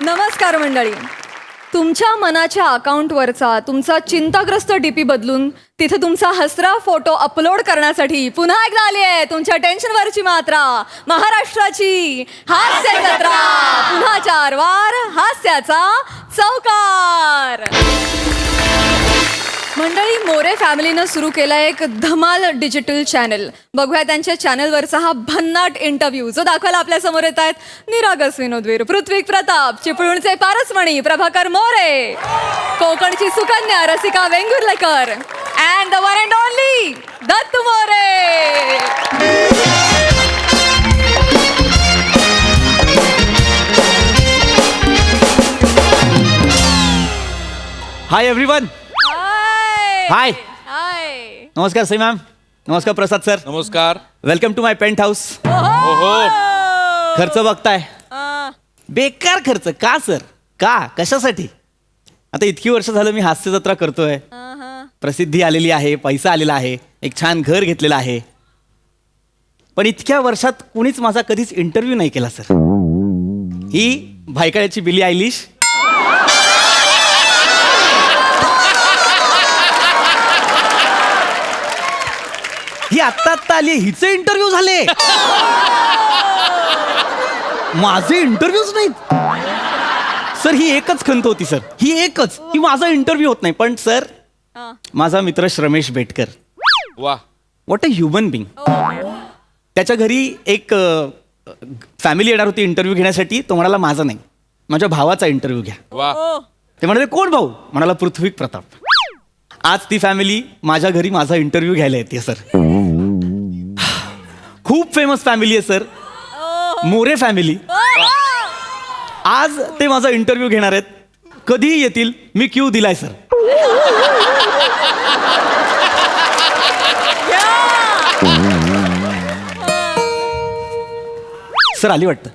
नमस्कार मंडळी. तुमच्या मनाच्या अकाउंटवरचा तुमचा चिंताग्रस्त डीपी बदलून तिथे तुमचा हसरा फोटो अपलोड करण्यासाठी पुन्हा एकदा आली आहे तुमच्या टेन्शनवरची मात्रा, महाराष्ट्राची हास्य जत्रा. पुन्हा 4 वार हास्याचा चौकार. मंडळी, मोरे फॅमिलीनं सुरू केला एक धमाल डिजिटल चॅनल. बघूया त्यांच्या चॅनलवरचा हा भन्नाट इंटरव्ह्यू, जो दाखवायला आपल्या समोर येत आहेत निरागस विनोदवीर पृथ्वी प्रताप, चिपळूणचे पारसमणी प्रभाकर मोरे, कोकणची सुकन्या Rasika Vengurlekar and the one and only Datt More. Hi everyone. Hi. Hi. नमस्कार सई मॅम. नमस्कार प्रसाद सर. नमस्कार. Welcome to my paint house. खर्च बघताय, बेकार खर्च. का सर? का? कशासाठी? आता इतकी वर्ष झालं मी हास्य जत्रा करतोय, प्रसिद्धी आलेली आहे, पैसा आलेला आहे, एक छान घर घेतलेलं आहे, पण इतक्या वर्षात कुणीच माझा कधीच इंटरव्ह्यू नाही केला सर. ही भायखळ्याची बिली आयलिश, ही आत्ता आली, हिचे इंटरव्ह्यू झाले, माझे इंटरव्ह्यूच नाहीत सर. ही एकच खंत होती सर, ही एकच, की माझा इंटरव्ह्यू होत नाही. पण सर, माझा मित्र श्रमेश बेटकर, वा, व्हॉट अ ह्युमन बिंग. त्याच्या घरी एक फॅमिली येणार होती इंटरव्ह्यू घेण्यासाठी. तो म्हणाला माझा नाही, माझ्या भावाचा इंटरव्ह्यू घ्या. वा. ते म्हणाले कोण भाऊ? म्हणाला पृथ्वी प्रताप. आज ती फॅमिली माझ्या घरी माझा इंटरव्ह्यू घ्यायला येते सर. खूप फेमस फॅमिली आहे सर, मोरे फॅमिली. आज ते माझा इंटरव्ह्यू घेणार आहेत. कधीही येतील, मी क्यू दिलाय सर. सर आली वाटतं.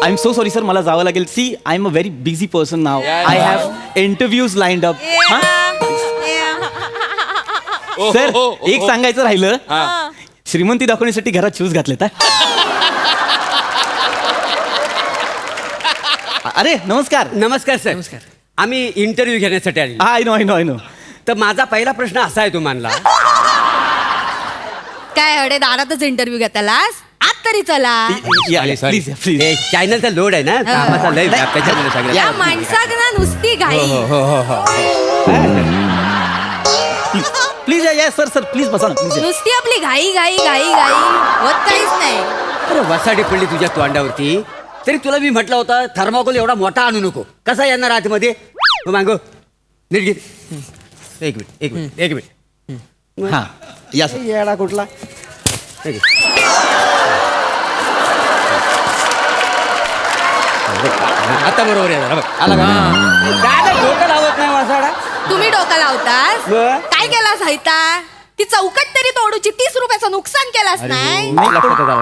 I am so sorry sir, मला जावं लागेल. See, I am a very busy person now. I have interviews lined up. Sir, एक सांगायचं राहिलं, श्रीमंती दाखवण्यासाठी घरात शूज घातलेत. अरे नमस्कार. नमस्कार सर. नमस्कार. आम्ही इंटरव्ह्यू घेण्यासाठी आले. I know I know I know. तर माझा पहिला प्रश्न असा आहे तुम्हाला, काय अडे दारातच इंटरव्ह्यू घेतालास? आत तरी चला. Please please. चॅनलचा लोड आहे ना, कामाचा लय व्याप त्याच्यामध्ये सगळं. या माणसाक ना नुसती घाई. प्लीज या सर. सर प्लीज बसा ना प्लीज. नुसती आपली घाई घाई घाई घाई होत काहीच नाही. अरे वसाडी पडली तुझ्या तोंडावरती. तरी तुला मी म्हटलं होतं थर्माकोल एवढा मोठा आणू नको. कसा येणार आतमध्ये? मागो नीट घे. एक मिनिट. हा या सर. येडा कुठला? आता बरोबर येणार बघ. आला का? काय डोकं लावत नाही वसाडा. तुम्ही डोका लावतास? बर. काय केलास हायता? ती चौकट तरी तोडूची, 30 रुपयाचं नुकसान केलास नाही?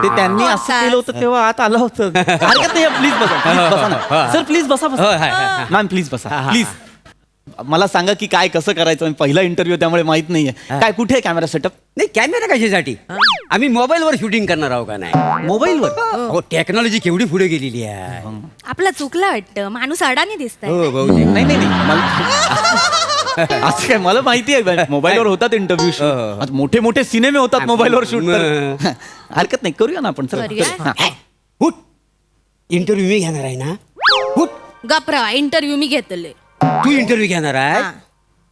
ते त्यांनी असं केलं होतं तेव्हा आत आलं होतं. हरकत नाही, प्लीज बसा. प्लीज बसा ना सर. प्लीज बसा बसा. मॅम प्लीज बसा प्लीज. मला सांगा की काय कसं करायचं. पहिला इंटरव्ह्यू त्यामुळे माहित नाहीये. काय कुठे आहे कॅमेरा सेटअप? नाही, कॅमेरा कशासाठी? आम्ही मोबाईलवर शूटिंग करणार आहोत का नाही? मोबाईलवर? हो, टेक्नॉलॉजी केवढी पुढे गेलेली आहे. आपलं चुकलं वाटतं, माणूस अडाणी दिसतंय. हो बहुतेक. नाही नाही नाही मला असं काय, मला माहिती आहे मोबाईलवर होतात इंटरव्ह्यू. मोठे मोठे सिनेमे होतात मोबाईलवर शूट. हरकत नाही, करूया ना आपण. करूया. हुट. इंटरव्ह्यू मी घेणार आहे ना? हुट. गप्रा, इंटरव्ह्यू मी घेतले. तू इंटरव्ह्यू घेणार आहे? हा.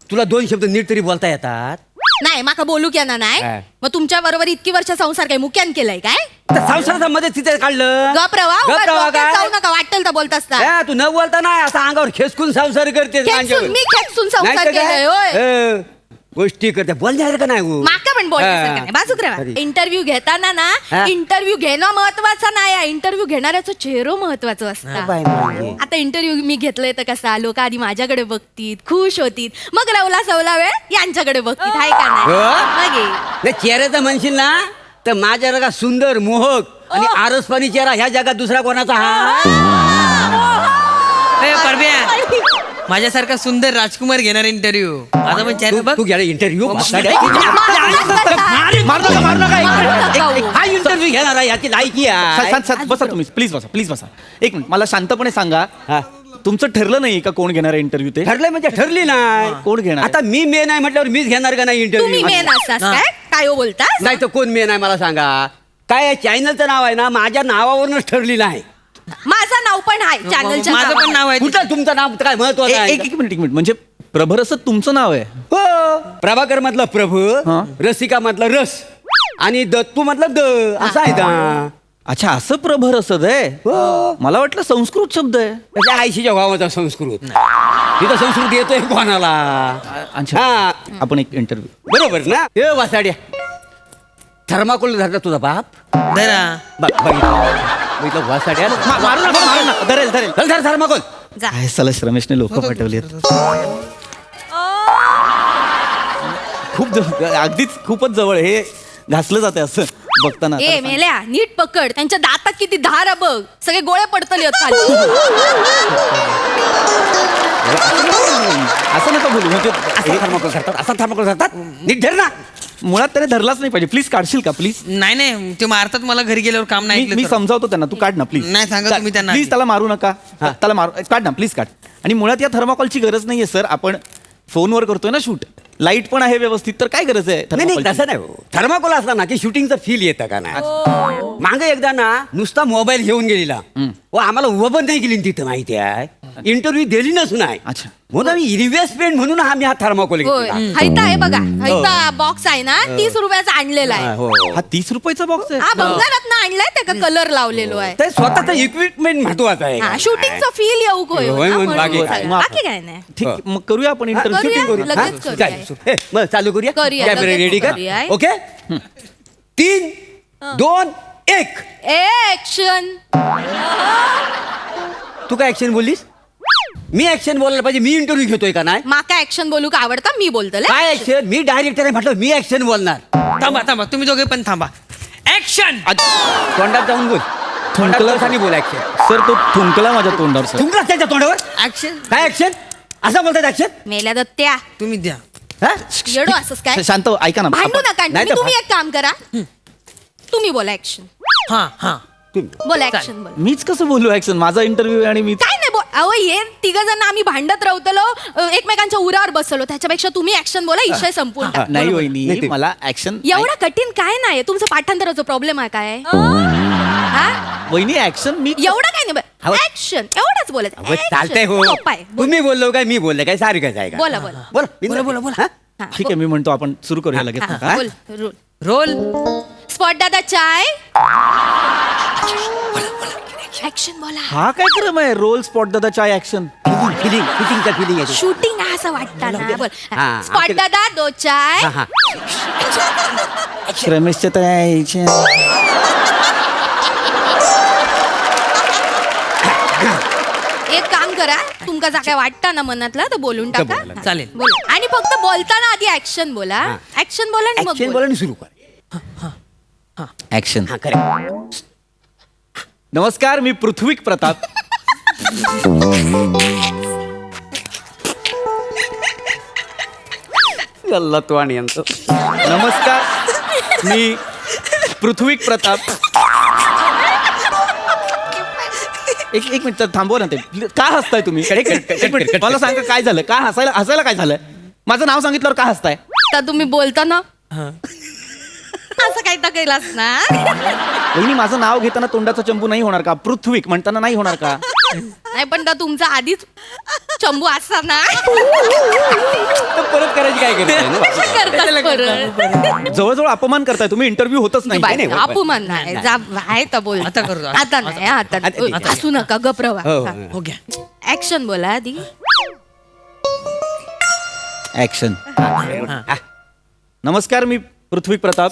तुला 2 शब्द नीट तरी बोलता येतात? नाही, माका बोलू क्या ना नाही. हा. मग तुमच्या बरोबर इतकी वर्ष संसार काय मुक्यान केलाय काय? तर संसाराचा मध्ये तिथे काढलं. गप्रा, गप्रावा काय? जाऊ नका, वाटेल तर बोलतास ना. तू न बोलता नाही असा अंगावर खेचकून संसार करते. खेचून? मी खेचून संसार केलाय, होय. गोष्टी करते. बोलणार का नाही हो? माका पण बोलायचं नाही. बाजूक राहा. अरे. इंटरव्ह्यू घेताना ना, हा. इंटरव्ह्यू घेणं महत्वाचं नाही, इंटरव्ह्यू घेणाऱ्याचं चेहरो महत्वाचं असतं. बाई. आता इंटरव्ह्यू मी घेतलंय तर कसा, लोक आधी माझ्याकडे बघतील, खुश होतील, मग रवला सवला वेळ यांच्याकडे बघतील. हाय का नाही? हो? मग ये. नाही, चेहऱ्याचं म्हणशील ना तर माझ्या जगा सुंदर, मोहक आणि आरसपाणी चेहरा ह्या जगात दुसरा कोणाचा हा? माझ्यासारखा सुंदर राजकुमार घेणार इंटरव्ह्यू. माझा पण चॅनल बघ. तू घ्या इंटरव्ह्यू. हा इंटरव्ह्यू घेणार आहे, याची लायकी आहे. बसा तुम्ही, प्लीज बसा प्लीज बसा. एक मिनिट, मला शांतपणे सांगा. हा. तुमचं ठरलं नाही का कोण घेणार आहे इंटरव्ह्यू ते ठरलंय म्हणजे ठरली नाही. कोण घेणार आहे? आता मी मेन आहे म्हटल्यावर मीच घेणार का नाही तुम्ही इंटरव्ह्यू? मेन असतास काय काय हो बोलता नाही तर कोण मेन आहे मला सांगा. काय चॅनलचं नाव आहे ना माझ्या नावावरूनच ठरलेलं आहे. माझं नाव पण आहे चॅनलच्या माझं पण नाव आहे कुठं तुमचं नाव काय महत्वाचं आहे? एक मिनिट म्हणजे प्रभर असं तुमचं नाव आहे? हो प्रभाकर मधला प्रभू, हा. रसिका मधला रस आणि दत्तू मधला द असं आहे का? अच्छा असं प्रभर असत आहे. हो. मला वाटलं संस्कृत शब्द आहे. त्याच्या आईशीच्या भावाचा संस्कृत. तिथं संस्कृत येतोय कोणाला? अच्छा हा आपण एक इंटरव्ह्यू बरोबर ना. हे वासाड्या थर्माकोल धरला तुझा बाप. धरा बघितलं वासाड्या मारू नका धरेल धरेल. चल धर थर्माकोल. जा काय सला रमेशने लोक पाठवली खूप अगदीच खूपच जवळ हे घासलं जाते असं बघताना. ए मेल्या नीट पकड त्यांच्या दातात किती धार आहे बघ सगळे गोळे पडतले खाली असं नका बोलू म्हणजे असा थर्माकोल धरतात, असा थर्माकोल धरतात. नीट धर ना. मुळात त्याने धरलाच नाही पाहिजे. प्लीज काढशील का प्लीज? नाही नाही ते मारतात मला घरी गेल्यावर काम नाही मी ऐकलं तर. समजावतो त्यांना. तू काढ ना प्लीज. नाही, सांगा तुम्ही त्यांना. प्लीज त्याला मारू नका. त्याला मारू काढ ना प्लीज काढ. आणि मुळात या थर्माकॉलची गरज नाहीये सर. आपण फोनवर करतोय ना शूट. लाईट पण आहे व्यवस्थित तर काय गरज आहे नाही नाही thermocol ची? तसं नाही. थर्माकोल असला ना की शूटिंगचं फील येतं का नाही. मागे एकदा ना नुसता मोबाईल घेऊन गेलेला व आम्हाला उभं पण नाही गेली तिथं माहिती आहे. इंटरव्ह्यू दिली नसून आहे. अच्छा. म्हणून आम्ही इन्व्हेस्टमेंट म्हणून आम्ही हा थर्माकोल होय घेतला. हैता आहे बघा हैता बॉक्स आहे ना 30 रुपयाचा आणलेला आहे हो. हा 30 रुपयाचा बॉक्स आहे. हा भंगारात ना आणलाय त्याका कलर लावलेलो आहे ते स्वतःचं इक्विपमेंट महत्वाचं आहे. हा शूटिंगचा फील येऊ होय होय, ना, म्हणून म्हणून बाकी चालेल. काय? बाकी काय नाही ठीक आहे, मग करूया आपण इंटरव्ह्यू. करूया. शूटिंग करूया. लगेच हा? करूया. चालेल. हे, मग चालू करूया. करूया, कॅमेरा लगेच रेडी कर. करूया. ओके 3, 2, 1. ऍक्शन तू काय ऍक्शन बोललीस? मी ऍक्शन बोलायला पाहिजे. मी इंटरव्ह्यू घेतोय का नाही? माका ऍक्शन बोलू का आवडता मी बोलतले काय ऍक्शन? मी डायरेक्टर आहे म्हटलं मी ऍक्शन बोलणार. थांबा थांबा तुम्ही दोघे पण थांबा. ऍक्शन. तोंडात जाऊन बोल. थुंकला बोल ऍक्शन. सर तो थुंकला माझ्या तोंडावर सर. तुमला त्याच्या तोंडावर ऍक्शन काय ऍक्शन? असं बोलतात ऍक्शन? मेल्या दत्त्या तुम्ही द्या. येडो असंच काय शांत हो, ऐका ना. भांडू नका नाही तर तुम्ही एक काम करा तुम्ही बोला ऍक्शन हा हा बोला ऍक्शन बोला मीच कसं बोलू ऍक्शन? माझा इंटरव्ह्यू आहे आणि मी काय नाही बोल अहो हे तिघ जण आम्ही भांडत राहतलो एकमेकांच्या उरावर बसलो त्याच्यापेक्षा तुम्ही ऍक्शन बोला विषय संपूर्ण टाक. नाही नाही वहिनी ते- मला ऍक्शन एवढा कठीण काय नाही तुमचं पाठांतराचा प्रॉब्लेम आहे काय हा? वहिनी ऍक्शन मी एवढं काय नाही अहो. ऍक्शन एवढंच बोलायचं अहो, Action. चालतंय हो. सोपं आहे. बोल. तुम्ही बोललो काय मी बोललो काय सारखंच आहे का? बोला, बोला. बोला बोला बोला हा, ठीक आहे मी म्हणतो आपण सुरू करूया लगेच. हा, हा? बोल रोल रोल. स्पॉट दादा चाय ऍक्शन बोला हा काय क्रम आहे? रोल स्पॉट दादा चाय ऍक्शन. फिलिंगचा फिलिंग आहे. शूटिंग आहे असं वाटतं ना बोल हा, स्पॉट आमच्या- दादा दो चाय हा, हा. रमेशच्या तर यायचे. एक काम करा तुमका जा काय वाटतं ना मनातला तर बोलून टाका बोला. हा, चालेल. बोला आणि फक्त बोलताना आधी ऍक्शन बोला हा. ऍक्शन बोला आणि मग ऍक्शन बोला. बोला आणि सुरू कर. ऍक्शन. हा करेक्ट. नमस्कार मी पृथ्वीक प्रताप. गल्ला तू आणि यांचं. नमस्कार मी पृथ्वीक प्रताप. एक मिनिट थांबव ना ते. का हसताय तुम्ही? एक मिनिट, मला सांगा काय झालं? का हसायला काय झालं? माझं नाव सांगितल्यावर का हसताय? तर तुम्ही बोलताना असं काही तर केलास ना वहिनी माझं नाव घेताना तोंडाचा चंबू नाही होणार का? पृथ्वीक म्हणताना नाही होणार का? नाही पण तर तुमचा आधीच चंबू असा ना तर परत करायची काय गरज आहे ना? करतात परत. जवळजवळ अपमान करताय तुम्ही. इंटरव्ह्यू होतच नाही. बाय, नाही, नाही, अपमान नाही जा आहे तर बोल आता करू, आता नाही आता आता ठीक आहे. असू नका गप्रवा हो, हो. हो घ्या. ऍक्शन बोला आधी ऍक्शन. हा. नमस्कार मी पृथ्वी प्रताप.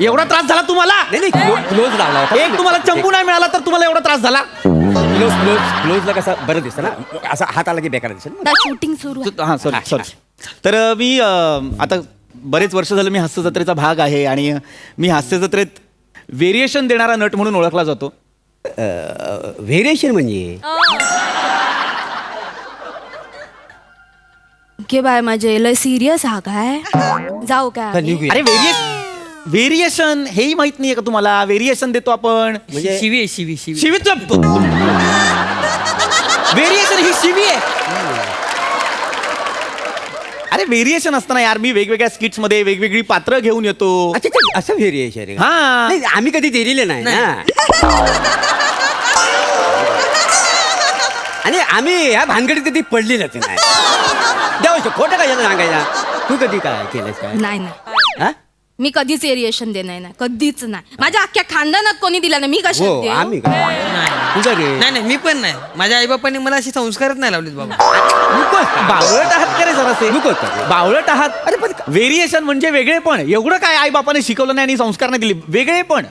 एवढा त्रास झाला तुम्हाला? नाही क्लोज लावला होता. एक तुम्हाला चंपू नाही मिळाला तर तुम्हाला एवढा त्रास झाला? क्लोजला कसं बरं दिसतं ना. असा हात आला की बेकार दिसेल ना. शूटिंग सुरू आहे. हा सॉरी. तर मी आता बरेच वर्ष झालं मी हास्य जत्रेचा भाग आहे आणि मी हास्य जत्रेत व्हेरिएशन देणारा नट म्हणून ओळखला जातो. व्हेरिएशन म्हणजे घे बाय माझे लय सिरियस हा काय जाऊ काय निघूया. अरे व्हेरिएशन हेही माहित नाहीये का तुम्हाला? व्हेरिएशन देतो आपण. म्हणजे- शिवी आहे शिवी शिवी शिवीच व्हेरिएशन ही शिवी आहे. अरे व्हेरिएशन असताना यार मी वेगवेगळ्या स्किट्स मध्ये वेगवेगळी पात्र घेऊन येतो. अच्छा अच्छा, असं व्हेरिएशन आहे का? हा. नाही, आम्ही कधी दिलेले नाही ना. आणि आम्ही ह्या भानगडीत कधी पडलेलंच नाही. देवाचं खोटं काय सांगायला. तू कधी काय केलंस काय? नाही नाही हा? मी कधीच एरिएशन देणार नाही, कधीच नाही. माझ्या अख्ख्या खानदानात कोणी दिला नाही, मी हो कशात देऊ? आम्ही काय? तुझं रे नाही नाही मी पण नाही. माझ्या आईबापांनी मला अशी संस्कारच नाही लावलेत बाबा. नुकोस का? बावळट आहात का रे जरासे? नुकोस का? बावळट आहात. अरे पण व्हेरिएशन म्हणजे वेगळेपण. एवढं काय आई बापाने शिकवलं नाही आणि संस्कार नाही दिले. वेगळेपण.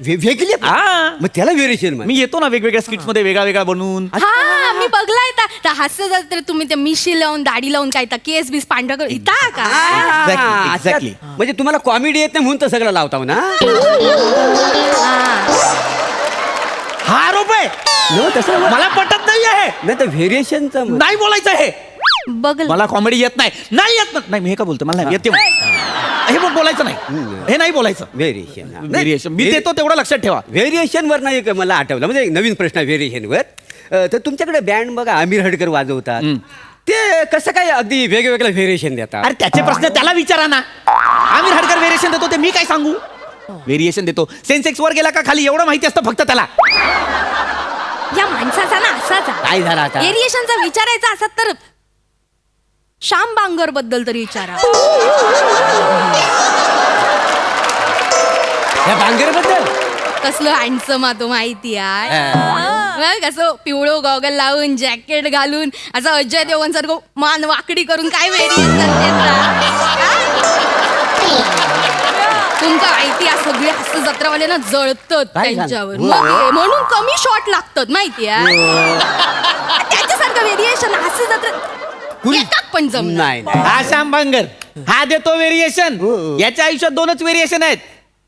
वेगळी हा. मग त्याला व्हेरिएशन मी येतो ना वेगवेगळ्या स्किट्स मध्ये वेगळा वेगळा बनवून. हा मी बघलाय त्या हास्य जत्रेत तुम्ही ते मिशी लावून दाढी लावून काय केस बीस पांढरा करून इता का? Exactly. म्हणजे तुम्हाला कॉमेडी येत नाही म्हणून तर सगळं लावता ना. हा आरोप आहे. न तसं मला पटत नाही आहे. नाही तर व्हेरिएशनचं नाही बोलायचं हे. बघ मला कॉमेडी येत नाही. नाही येत नाही मी हे का बोलतो मला नाही येते. हे पण बोलायचं नाही. हे नाही बोलायचं. व्हेरिएशन व्हेरिएशन मी देतो तेवढं लक्षात ठेवा. व्हेरिएशन वर नाही मला आठवलं म्हणजे एक नवीन प्रश्न व्हेरिएशन वर. तर तुमच्याकडे बँड बघा आमिर हडकर वाजवतात. ते कसं काय अगदी वेगवेगळं व्हेरिएशन देतात? अरे त्याचे प्रश्न त्याला विचारा ना. आमिर हडकर व्हेरिएशन देतो ते मी काय सांगू. व्हेरिएशन देतो. सेन्सेक्स वर गेला का खाली एवढं माहिती असतं फक्त त्याला. या माणसाचा ना असाच काय झालं आता? एरिएशनचा विचारायचा असत तर श्याम बांगर बद्दल तरी विचारा. या बांगेबद्दल कसलं हँडसम तो माहिती आहे. बघ, असं पिवळं गॉगल लावून जॅकेट घालून असं अजय देवगण सारखं मान वाकडी करून काय तुमका माहिती आहे सगळे हास्य जत्रावाले ना जळतात काय झालं? त्यांच्यावर. हो. मग म्हणून कमी शॉट लागतात माहिती आहे. त्याच्यासारखं व्हेरिएशन हास्य जत्रेत एकात पण जमणार नाही नाही. हा श्याम बांगर हा देतो व्हेरिएशन. याच्या आयुष्यात दोनच व्हेरिएशन आहेत.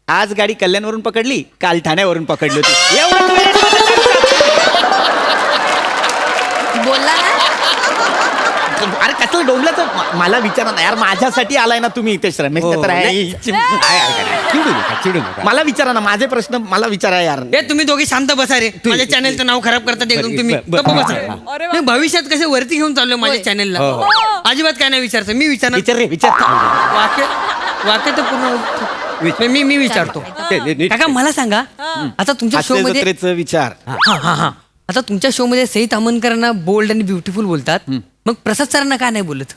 आज गाडी कल्याणवरून पकडली काल ठाण्यावरून पकडली होती. एवढंच variation. बोलला ना. अरे कसलं डोंबल्याचं मला विचारा ना यार. माझ्यासाठी आलाय ना तुम्ही इथे श्रमेश हो, तर आहे. नाही. चिडू नका चिडू नका. मला विचारा ना माझे प्रश्न मला विचारा यार. हे तुम्ही दोघे शांत बसा रे. माझ्या चॅनलचं नाव खराब करतात एकदम तुम्ही. गप्प बसा. मी भविष्यात कसे वरती घेऊन चाललोय माझ्या चॅनलला. हो, अजिबात काय नाही विचारतो. मी विचारणार. विचार रे विचार. वाक्य तर पूर्ण मी विचारतो. काका मला सांगा आता तुमच्या शो हास्य मध्ये जत्रेचं विचार. हा आता तुमच्या शो मध्ये सई तामणकरांना बोल्ड आणि ब्युटिफुल बोलतात. मग प्रसाद सरांना का नाही बोलत?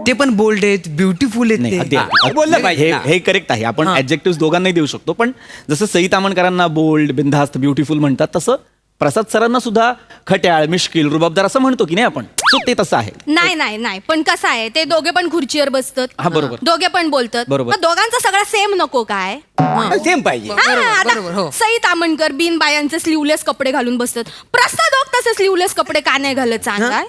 ते पण बोल्ड आहेत ब्युटिफुल नाही, आहेत अगदी, ते. अगदी. बोललं पाहिजे हे ना. हे करेक्ट आहे. आपण हा. ऍडजेक्टिव्ह दोघांनाही देऊ शकतो. पण जसं सई तामणकरांना बोल्ड बिनधास्त ब्युटिफुल म्हणतात तसं प्रसाद सरांना सुद्धा खट्याळ मिश्किल रुबाबदार असं म्हणतो की नाही आपण. सो ते तसं आहे. नाही नाही नाही पण कसं आहे ते दोघे पण खुर्चीवर बसतात. हा, बरोबर. दोघे पण बोलतात. बरोबर. मग दोघांचा सगळा सेम नको काय? सेम पाहिजे. हा, बरोबर, हो. आता सई तामणकर बिन बायांचे स्लीवलेस कपडे घालून बसतात. प्रसाद ओक तसे स्लीवलेस कपडे का नाही घालत सांगाय?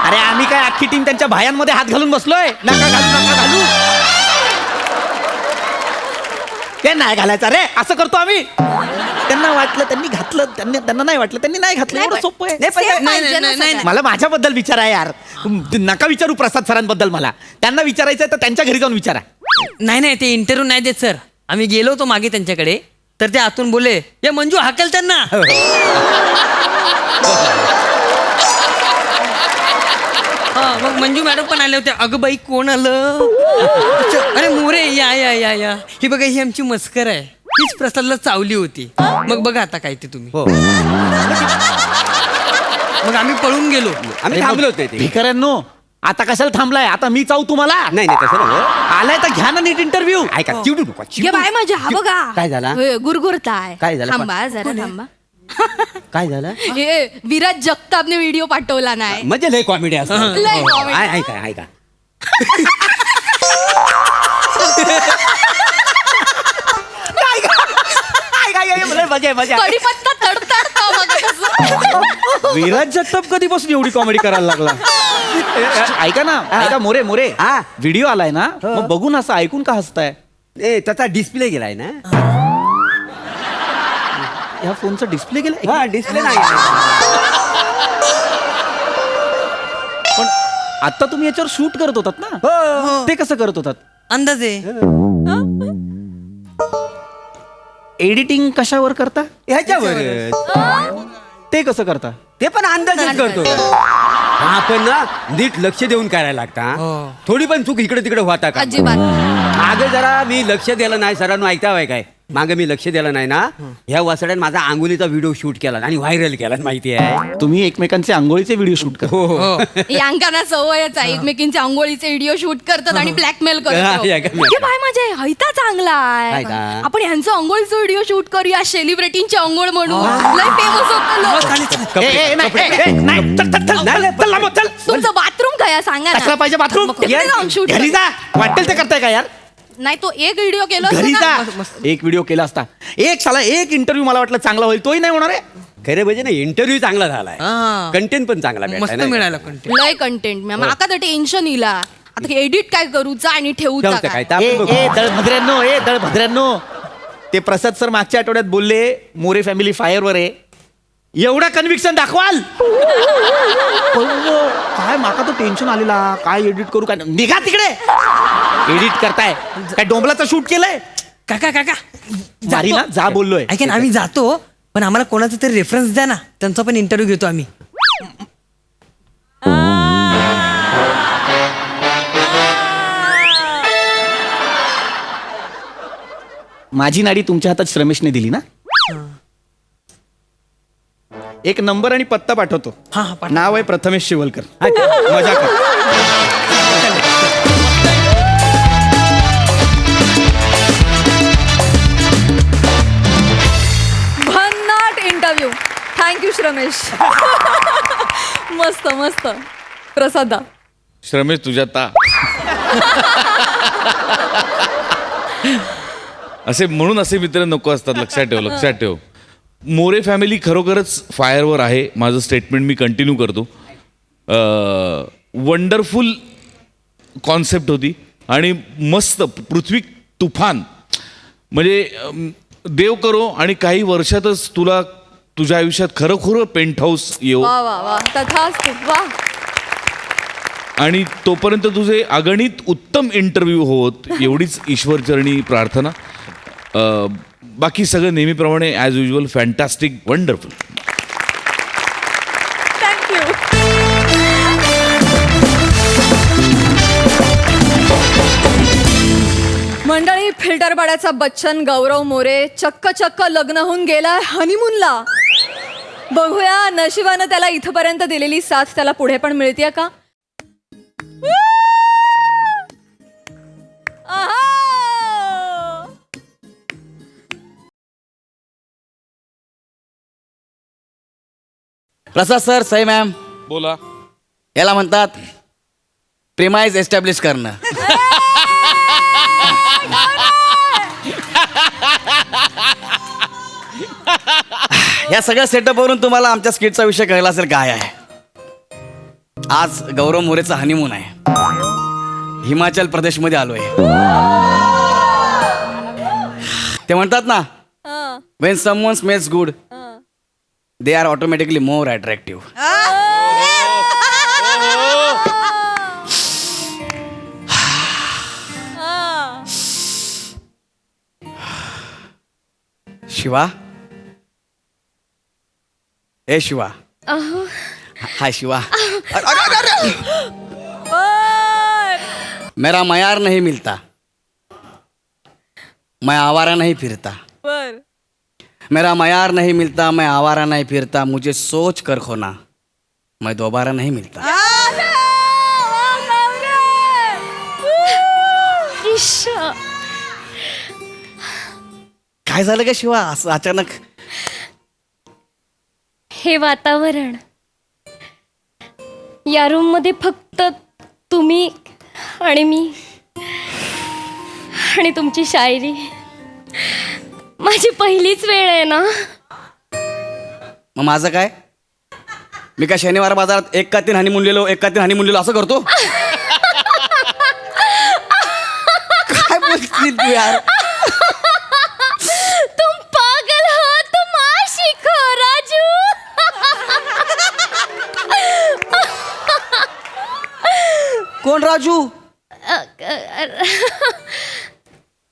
अरे आम्ही काय अख्खी टीम त्यांच्या भायांमध्ये हात घालून बसलोय. नका घालू नका घालू. ते नाही घालायचं रे असं करतो आम्ही. त्यांना वाटलं त्यांनी घातलं त्यांना नाही वाटलं त्यांनी नाही घातलं. एवढं सोपं आहे. Same नाही, पाहिजे ना नाही, नाही, सगळं. मला माझ्याबद्दल विचारा यार. नका विचारू प्रसाद सरांबद्दल मला. त्यांना विचारायचं तर त्यांच्या घरी जाऊन विचारा. नाही ते इंटरव्ह्यू नाही देत सर. आम्ही गेलो होतो मागे त्यांच्याकडे तर ते आतून बोले ये मंजू हाकल त्यांना. हा मग मंजू मॅडम पण आले होते. अगं बाई कोण आलं? अरे मोरे या या या या ही बघा ही आमची मस्कर आहे. हीच प्रसादला चावली होती. मग बघा आता काय ते तुम्ही. हो. मग आम्ही पळून गेलो. आम्ही थांबलो होते ते. भिकाऱ्यांनो आता कशाला थांबलाय? आता मी चावू तुम्हाला? नाही नाही तसं नाही. आलाय तर घ्या ना नीट इंटरव्ह्यू. ऐका चिडू नका घे चिडू. बाय माझ्या हा बघा काय झाला? गुरगुरताय. काय झालं? थांबा जरा थांबा. काय झालं? हे विराज जगतापने व्हिडिओ पाठवला नाही. म्हणजे लय कॉमेडी असतं. लय comedy. ऐका ऐका. कढीपत्ता तडतडतो बघा कसं. विराज जगताप कधीपासून एवढी कॉमेडी करायला लागला? ऐका ना ऐका मोरे मोरे हा. व्हिडिओ आलाय ना मग बघून असं ऐकून का हसताय? ए त्याचा डिस्प्ले गेलाय ना. या फोनचा डिस्प्ले गेला. हा डिस्प्ले नाही. पण आता तुम्ही याच्यावर शूट करत होतात ना? हो. ते कसं करत होतात? अंदाजे एडिटिंग कशावर करता? ह्याच्यावर ते कसं करता? ते पण अंदाजच करतो हा पण ना नीट लक्ष देऊन करायला लागता हो. थोडी पण चूक इकडे तिकडे होता का अजिबात मागे जरा मी लक्ष दिलं नाही सरांनो ऐकताय काय मागे मी लक्ष दिलं नाही ना ह्या वसड्यात माझा आंघोलीचा व्हिडिओ शूट केला आणि व्हायरल केला माहिती आहे तुम्ही एकमेकांचे आंघोळीचे व्हिडिओ शूट करता? हो. यांकांना सवयच आहे एकमेकींचे आंघोळीचे व्हिडिओ शूट करतात आणि ब्लॅकमेल हा, करतात या का? हे बाय माझ्या हैता चांगला आहे हैता. आपण यांचं आंघोळीचं व्हिडिओ शूट करूया सेलिब्रिटींची आंघोळ म्हणून लय फेमस होतं तुमचं बाथरूम काय आहे? सांगा कसला ना पाहिजे बाथरूम? तिकडे जाऊन shoot घरी जा, वाटेल ते करताय का यार? नाही तो एक व्हिडिओ केला घरी असता जा. ना. एक व्हिडिओ केला असता, एक साला एक इंटरव्ह्यू मला वाटलं चांगला होईल, तोही नाही होणार आहे. खरे म्हणजे ना इंटरव्ह्यू चांगला झालाय हा. कंटेंट पण चांगला मस्त भेटलाय, नाही का? मिळाला कंटेंट. लय कंटेंट माका तर टेन्शन इला आता एडिट काय करूचा आणि ठेवूचा ठेवतं काय काय तर आपण बघू. दळभद्र्यांनो ते प्रसाद सर मागच्या आठवड्यात बोलले मोरे फॅमिली फायरवर आहे, एवढा कन्व्हिक्शन दाखवाल? काय माका तो टेन्शन आलेला, काय एडिट करू काय, निघा तिकडे. एडिट करताय काय? डोंबलाचं शूट केलंय? काका मारी ना जा बोललोय. ऐका ना आम्ही जातो पण आम्हाला कोणाचा तरी रेफरन्स द्या ना त्यांचा पण इंटरव्ह्यू घेतो आम्ही. माझी नाडी तुमच्या हातात श्रमेशने दिली ना? एक नंबर आणि पत्ता पाठवतो. हा, हा, पाठवा. नाव आहे प्रथमेश शिवलकर. मजा कर. भन्नाट इंटरव्ह्यू. थँक्यू श्रमेश. मस्त मस्त. प्रसादा श्रमेश तुझ्या असे म्हणून असे मित्र नको असतात, लक्षात ठेव. मोरे फॅमिली खरोखरच फायरवर आहे. माझं स्टेटमेंट मी कंटिन्यू करतो. वंडरफुल कॉन्सेप्ट होती आणि मस्त पृथ्वी तुफान. म्हणजे देव करो आणि काही वर्षातच तुला तुझ्या आयुष्यात खरोखर पेंट हाऊस येऊ वा वा वा तथास्तु. वा आणि तोपर्यंत तुझे अगणित उत्तम इंटरव्ह्यू होत एवढीच ईश्वरचरणी प्रार्थना. बाकी सगळं नेहमीप्रमाणे as usual fantastic wonderful. Thank you. मंडळी, फिल्टर पाड्याचा बच्चन गौरव मोरे चक्क लग्न होऊन गेला हनीमूनला. बघूया नशिबानं त्याला इथपर्यंत दिलेली साथ त्याला पुढे पण मिळतेय का? प्रसाद सर, सई मॅम, बोला. याला म्हणतात प्रेमाइज एस्टॅब्लिश करणं. या सगळ्या सेटअपवरून तुम्हाला आमच्या स्किटचा विषय कळला असेल काय आहे. आज गौरव मोरेचा हनीमून आहे. हिमाचल प्रदेशमध्ये आलोय. ते म्हणतात ना, when someone smells good they are automatically more attractive. Shiva, ए शिवा. हाय शिवा. मेरा मयार नहीं मिलता, मैं आवारा नहीं फिरता. मेरा मयार नहीं मिलता, मैं आवारा नहीं फिरता. मुझे सोच कर खोना, मैं दोबारा नहीं मिलता. काय झालं का शिवा असं अचानक? हे वातावरण, या रूम मध्ये फक्त तुम्ही आणि मी आणि तुमची शायरी. माझी पहिलीच वेळ आहे ना. मग माझं काय? मी काय शनिवार बाजारात एक का तीन हनीमून लिहिलो असं करतो? काय बोलतील तू यार? तुम पागल हो, तुम आशिक हो राजू. कोण राजू?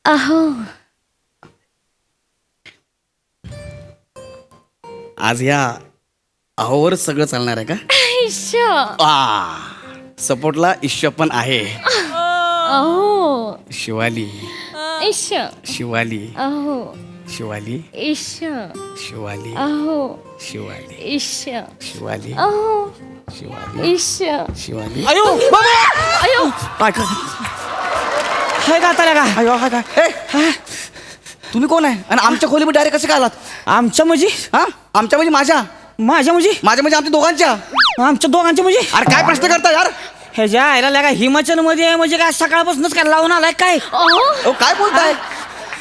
अहो आज ह्या अहोवर सगळं चालणार आहे का? सपोर्टला ईश्वर पण आहे. अहो शिवाली इश शिवाली अहो शिवाली इश शिवाली अहो शिवाली इश शिवाली अहो शिवाली इश शिवाली. अयो अयो काय हाय का आता का? अयो हा काय तुम्ही कोण आहे आणि आमच्या खोलीमध्ये डायरेक्ट कसे काय आलात? आमच्या म्हणजे हा आमच्या म्हणजे माझ्या माझ्या म्हणजे आमच्या दोघांच्या. आमच्या दोघांच्या म्हणजे अरे काय प्रश्न करता यार? ह्याच्या आयला काय हिमाचल मध्ये म्हणजे काय सकाळपासूनच काय लावून आलाय काय? अहो, काय बोलताय?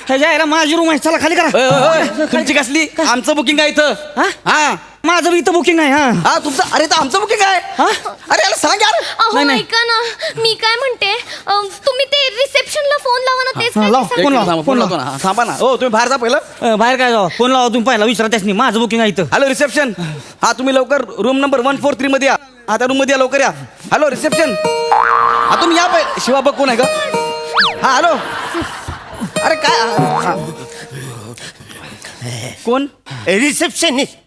ह्याच्या आयला माझी रूम आहे, चला खाली करा. ओय, ओय, ओय, तुमची कसली? आमचं बुकिंग आहे इथं. हा? हा माझं बी इथं बुकिंग आहे. हा हा तुमचं. अरे तर आमचं बुकिंग आहे. हा? अरे याला सांग यार. अहो नाही, नाही. ऐका ना, मी काय म्हणते तुम्ही ते रिसेप्शनला फोन लावा ना, तेच काय लाव, ते फोन सांगते. लाव. फोन लावतो ना. थांबा ना. हो तुम्ही बाहेर जा पहिलं. बाहेर काय जाऊ फोन लावा तुम्ही पहिला विचारा त्यासनी माझं बुकिंग आहे इथं. Hello reception. हा तुम्ही लवकर रूम नंबर 143 मध्ये या. हा त्या रूम मध्ये या, लवकर या. Hello reception. हा तुम्ही या पाहिजे. शिवा बघ कोण आहे का? हा हॅलो. अरे काय हा. कोण? रिसेप्शनिस्ट.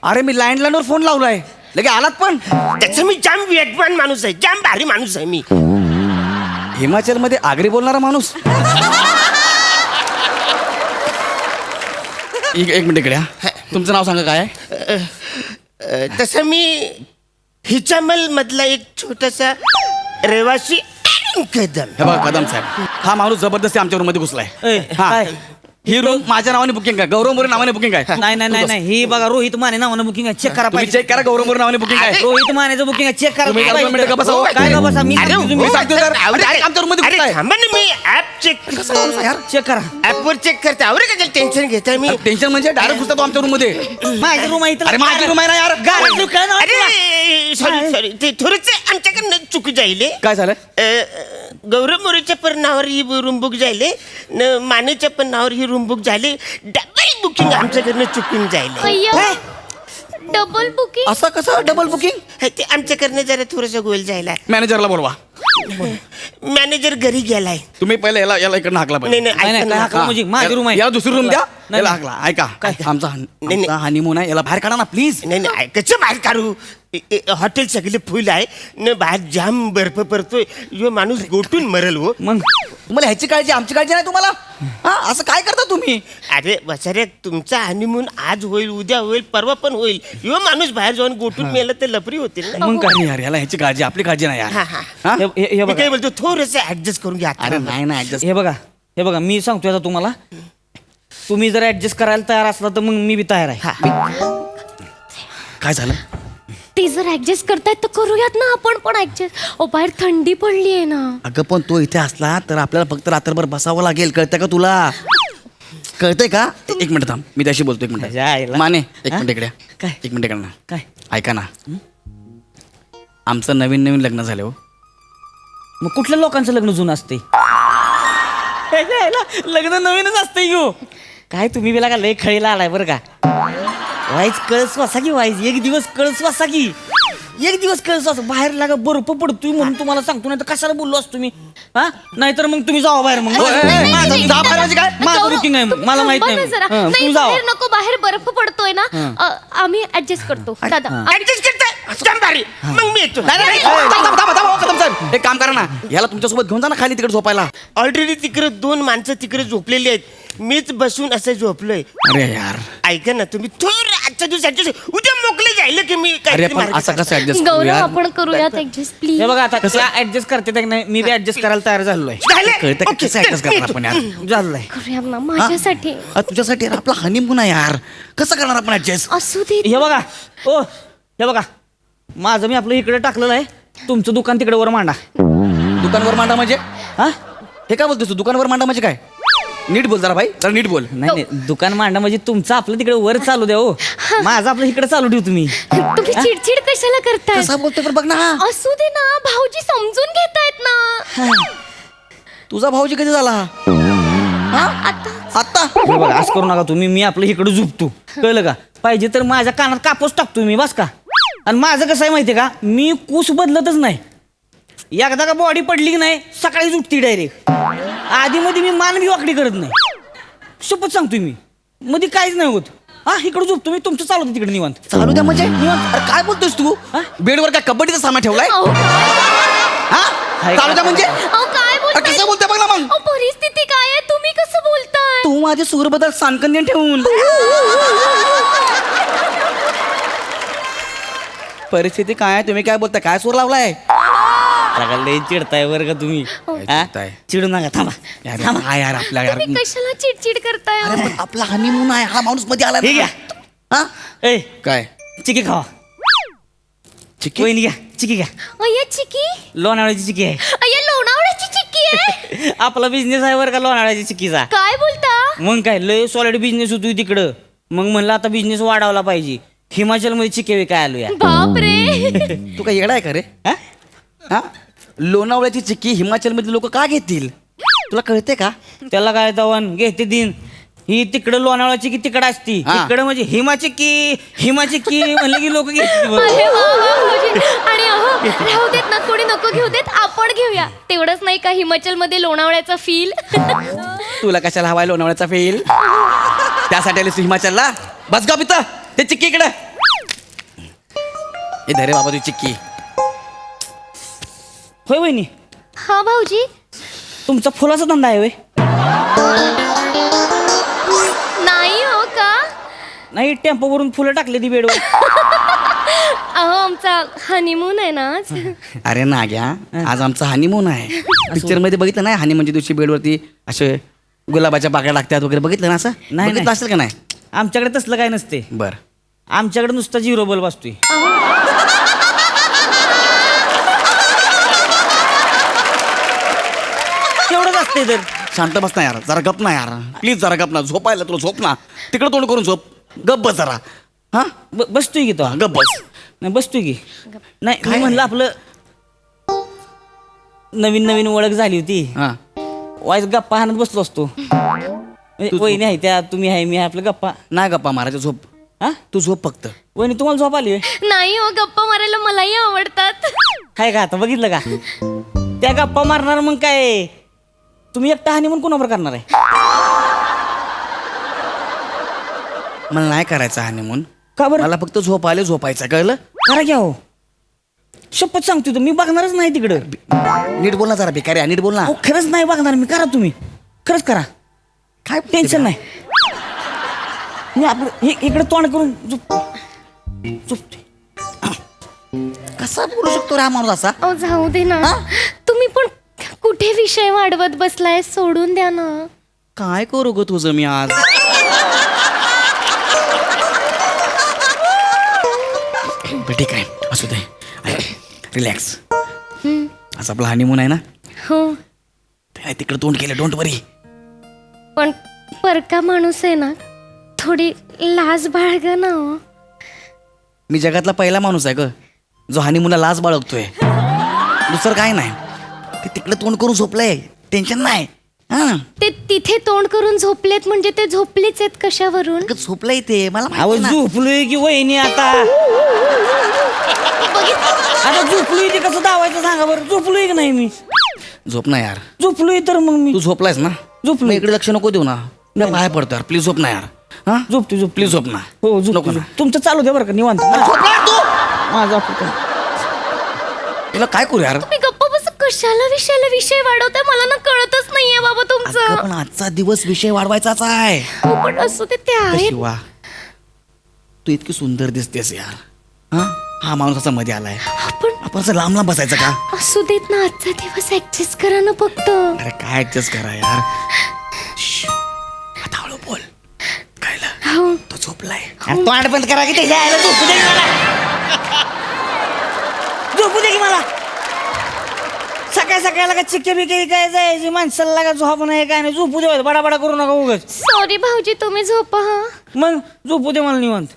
अरे मी लँडलाईनवर फोन लावलाय. लगे आलात पण. त्याचं मी जाम वेटवान माणूस आहे, जाम भारी माणूस आहे मी. हिमाचल मध्ये आगरी बोलणारा माणूस. एक मिनिट इकडे या. तुमचं नाव सांगा काय आहे? तसं मी हिचामल मधला एक छोटासा रहिवासी कदम. हे बघा कदम साहेब, हा माणूस जबरदस्ती आमच्या रूम मध्ये घुसलाय. ए, हा. काय? ही रूम माझ्या नावाने बुकिंग आहे, गौरव मोरे नावाने बुकिंग आहे. नाही नाही नाही नाही ही बघा रोहित माने नावानं बुकिंग आहे, चेक करा तुम्ही पाहिजे. चेक करा, गौरव मोरे नावाने बुकिंग आहे. रोहित मानेचं बुकिंग आहे, चेक करा तुम्ही पाहिजे. दोन मिनिटं गप्पा बसा. काय का बसा मी अरे, सांगतो मी तुम्ही. सांगतो तर. अरे, direct आमच्या रूम मध्ये अरे घुसलाय. थांबा ना, मी ऍप चेक यार चेक करा. ऍपवर चेक करते. अरे काय टेन्शन घेताय मी. टेन्शन म्हणजे डायरेक्ट घुसता तो आमच्या रूम मध्ये. माझी रूम आहे इथं. अरे माझी रूम आहे ना यार. गारातलं काय नाव तुला? अरे सॉरी ते थोडंच आमच्याकडनं चूक जाईल. काय झालं? गौरव मोरेच्या पण नावावर ही रूम बुक झाली न मानेच्या पण नावावर ही रूम बुक झाली. डबल बुकिंग आमच्याकडनं चुकून जाईल. अय्या डबल बुकिंग. असं कसं डबल बुकिंग? ते आमच्याकडनं जरा थोडंसं गोल जायला. मॅनेजरला बोलवा. मॅनेजर घरी गेलाय. तुम्ही पहिले याला इकडनं हाकला नाही पाहिजे. नाही नाही, ऐका काय ना. हाकला म्हणजे माझी रूम आहे. या दुसरी रूम द्या. नाही, याला नाही. हाकला. ऐका आमचा नाही. हनीमून आहे, याला बाहेर काढा ना प्लीज. नाही नाही कसं बाहेर काढू. हॉटेल सगळे फुल आहे न, बाहेर जाम बर्फ पडतोय. यो माणूस गोटून मरल हो. मग तुम्हाला ह्याची काळजी आमची काळजी नाही तुम्हाला? हा असं काय करता तुम्ही? अरे बसारे, तुमचा हनीमून आज होईल, उद्या होईल, परवा पण होईल. यो माणूस बाहेर जाऊन गोटून मेला तर लपरी होतील ना. मग काय यार, याला ह्याची काळजी आपली काळजी नाही यार. हा, हा. हा? हे मी बघा काय बोलतो, थोडस ऍडजस्ट करून घ्या. अरे नाही ना ऍडजस्ट. हे बघा मी सांगतोय आता तुम्हाला, तुम्ही जर ऍडजस्ट करायला तयार असला तर मग मी बी तयार आहे. काय झालं? ते जर ऍडजस्ट करतायत तर करूयात ना आपण पण ऍडजस्ट. ओ बाहेर थंडी पडली आहे ना. अगं पण तो इथे असला तर आपल्याला फक्त रात्रभर बसावं लागेल. कळतंय का तुला? कळतंय का? एक मिनिट थांब, मी त्याशी बोलतो. एक त्याच्या आईला. मिनिट माने, एक हा? मिनिट इकडे. काय? एक मिनिट इकडे ना. काय ऐका ना, आमचं नवीन नवीन लग्न झालं हो. मग कुठल्या लोकांचं लग्न जुनं असते? लग्न नवीनच असते यो. काय तुम्ही बेला का लय खळीला आलाय बरं का. वाईज कळस वासा की वाईज एक दिवस कळस वासा की एक दिवस कळस वासा. बाहेर लागा बर्फ पडतोय म्हणून तुम्हाला सांगतो, नाही तर कशाला बोललो असतो मी. हा नाहीतर मग तुम्ही जावा बाहेर. मग जा बाहेर म्हणजे काय? माझं गौरव, बुकिंग आहे, मला माहित थांबा नाही. ना जरा. हं, नाही तुम्ही जावा. बाहेर नको, बाहेर बर्फ पडतोय ना. आम्ही ऍडजस्ट करतो दादा. ऍडजस्ट करताय जाम भारी. मग मी येतो. नाही, नाही, नाही. थांबा, थांबा, थांबा, कदम साहेब. एक काम करा ना, याला तुमच्यासोबत घेऊन जा ना खाली तिकडे झोपायला. ऑलरेडी तिकडे 2 माणसं तिकडे झोपलेली आहेत. मीच बसून असं झोपलोय. अरे यार, ऐका ना तुम्ही, थोडं आजच्या दिवसाचे उद्या मोकळे जायला की मी अरे काहीतरी पण मार्ग असं कसं ऍडजस्ट गौरव आपण करूयात ऍडजस्ट प्लीज. हे बघा आता ऍडजस्ट करते ते नाही, मी बी ऍडजस्ट करायला तयार झालोय. झालं? कळतं का ओके, कसं ऍडजस्ट करणार आपण यार? झालंय. करूयात ना माझ्यासाठी. तुझ्यासाठी यार, आपला हनीमून आहे यार. कसं करणार आपण ऍडजस्ट? असू दे. हे बघा ओ हे बघा, माझं मी आपलं इकडे टाकलेलं आहे, तुमचं दुकान तिकडे वर मांडा. दुकानवर मांडा म्हणजे? हा हे काय बोलतोस तू? दुकानवर मांडा म्हणजे काय? नीट बोल जरा भाई, जरा नीट बोल. नाही नाही, दुकान मांडा म्हणजे तुमचं आपलं तिकडे वर चालू द्या हो. माझं आपलं इकडे चालू ठेवू तुम्ही. तुम्ही चिडचिड कशाला करताय? कसा बोलतोय पण बघ ना. असू दे ना, भाऊजी समजून घेतायत ना. तुझा भाऊजी कधी झाला? आता हे बघा असं करू नका तुम्ही, मी आपलं इकडे झुपतो, कळलं का? पाहिजे तर माझ्या कानात कापूस टाकतो मी, बस का. आणि माझं कसं आहे माहितीये का, मी कूस बदलतच नाही. एकदा का बॉडी पडली की नाही सकाळीच उठती डायरेक्ट. आधी मध्ये मी मान बी वाकडी करत नाही, शपथ सांगतोय मी. मध्ये काहीच नाही होत. हा इकडे झोपतो मी, तुमचं चालू तिकडे निवांत. चालू द्या म्हणजे अरे काय बोलतोस तू बेडवर काय कबड्डीचा सामान ठेवलाय अहो हा चालू द्या म्हणजे अहो, काय अरे बोलताय कसं बोलते बघ ना मग अहो, परिस्थिती काय आहे तुम्ही कसं बोलताय तू माझे सूर बदल सांकन्य ठेवून परिस्थिती काय आहे तुम्ही काय बोलताय काय सूर लावलाय लय चिडताय बरं का तुम्ही हा? चिडताय. चिडू नका थांबा. यार काय यार आपल्या यार तुम्ही कशाला चिडचिड करताय अरे पण आपला हनीमून आहे हा माणूस मध्ये आला हे घ्या. हा ए काय चिकी खावा. चिकी वहिनी घ्या चिकी घ्या. अय्या चिकी लोणावळ्याची चिकी आहे. अय्या लोणावळ्याची चिक्की आहे आपला बिझनेस आहे बरं का लोणावळ्याची चिकीचा. काय बोलता मग काय लय सॉलिड बिझनेस होतो तिकडं. मग म्हणलं आता बिझनेस वाढवला पाहिजे. हिमाचल मध्ये चिके काय आलो या. बाप रे तू काय येडा आहे का रे हा? हा लोणावळ्याची चिक्की हिमाचल मध्ये लोक का घेतील तुला कळते का त्याला काय तवण घेते दिन. ही तिकडं लोणावळ्याची की तिकडं असती. हा. तिकडं म्हणजे हिमाची की म्हणले की लोक घेते अरे वा वा भाऊजी. आणि अहो राहू देत ना कोणी नको घेऊ देत आपण घेऊया तेवढंच नाही का हिमाचल मध्ये लोणावळ्याचा फील तुला कशाला हवाय लोणावळ्याचा फेल त्यासाठी आलीस तू हिमाचलला बस गा पिता ते चिक्की इकडे हे धरे बाबा तू चिक्की होय वहिनी हा भाऊजी तुमचा फुलाचा धंदा आहे होय. नाही हो का नाही टेम्पो वरून फुलं टाकले ती बेडवर. अहो आमचा हनीमून आहे ना आज अरे नाग्या आज आमचा हनीमून आहे पिक्चर मध्ये बघितलं नाही हनीमूनच्या दिवशी बेडवरती असे गुलाबाच्या बागा लागतात वगैरे बघितलं ना असं नाही. बघितलं असेल का नाही आमच्याकडे तसलं काय नसते. बर आमच्याकडे नुसता झिरो बल्ब असतोय. तेवढंच असते तर. शांत बस ना यार जरा गप ना यार प्लीज जरा गप ना झोपायला तुला झोप ना तिकडे तोंड करून झोप गप बस जरा हा बसतोय की तो. गप बस नाही बसतोय की. नाही मी म्हणलं आपलं नवीन ओळख झाली होती. हा वाईस गप्पा हाणत बसलो असतो. म्हणजे वहिनी आहे त्या तुम्ही आहे मी आहे आपलं गप्पा. नाही गप्पा मारायचं झोप हा तू झोप फक्त वहिनी तुम्हाला झोप आली होय? नाही हो गप्पा मारायला मलाही आवडतात काय का आता बघितलं का त्या गप्पा मारणार मग काय तुम्ही एकटा हानी म्हणून कोणावर करणार आहे. मला नाही करायचं हनीमून का बरं मला फक्त झोप आले झोपायचं कळलं करा घ्या हो. शपथ सांगतो तर मी बघणारच नाही तिकडं. नीट बोल ना जरा बेकारी नीट बोल ना अहो, खरंच नाही बघणार मी. करा तुम्ही खरंच करा. काय टेन्शन नाही. मी आपलं इकडे तोंड करून झोपते. कसा बोलू शकतो रे हा माणूस असा अहो जाऊ दे ना तुम्ही पण कुठे विषय वाढवत बसलाय सोडून द्या ना काय करू ग तुझं मी आज बरं, ठीक आहे असू दे रिलॅक्स आज आपला हनीमून आहे ना हो ते तिकडे तोंड केलं डोंट वरी पण परका माणूस आहे ना थोडी लाज बाळग ना हो मी जगातला पहिला माणूस आहे ग जो हनीमूनला लाज बाळगतोय दुसरं काय नाही ते तिकडे तोंड करून झोपलंय टेन्शन नाही हा ते तिथे तोंड करून झोपलेत म्हणजे ते झोपलेच आहेत कशावरून अगं झोपलंय ते मला अहो माहिती ना. झोपलोय की वहिनी आता. आता झोपलोय ते कसं दावायचं सांगा बरं. झोपलोय की नाही मी. झोप ना यार झोपलोय तर मग मी तू झोपलायस ना झोपलोय. मग इकडे लक्ष नको देऊ ना मी बाहेर पडतो यार प्लीज झोप ना यार हा झोपतो प्लीज झोप ना हो नको झोपतो ना. तुमचं चालू द्या बरं का निवांत. झोपला तू माझं आपलं तुला काय करू यार तुम्ही गप्पा बस कशाला विषय वाढवताय मला ना कळतच नाहीये बाबा अगं, तुमचं पण आजचा दिवस विषय वाढवायचाच आहे हो, पण असं ते आहेत शिवा तू इतकी सुंदर दिसतेस यार हा माणूस असा मध्ये आलाय आपण असं लांब लांब बसायचं का असू देत ना आजचा दिवस ऍडजस्ट करा ना फक्त अरे काय ऍडजस्ट करा यार श्श्श. आता हळू बोल कळलं हो तो झोपलाय तोंड बंद करा की त्याच्या आईला झोपू दे की मला. झोपू दे की मला. सकाळला का चिक्के बिके काय जायची माणसाला का झोप नाही काय नाही. झोपू दे बडा करू नका उगाच. सॉरी भाऊजी तुम्ही झोपा हा मग झोपू दे मला निवांत.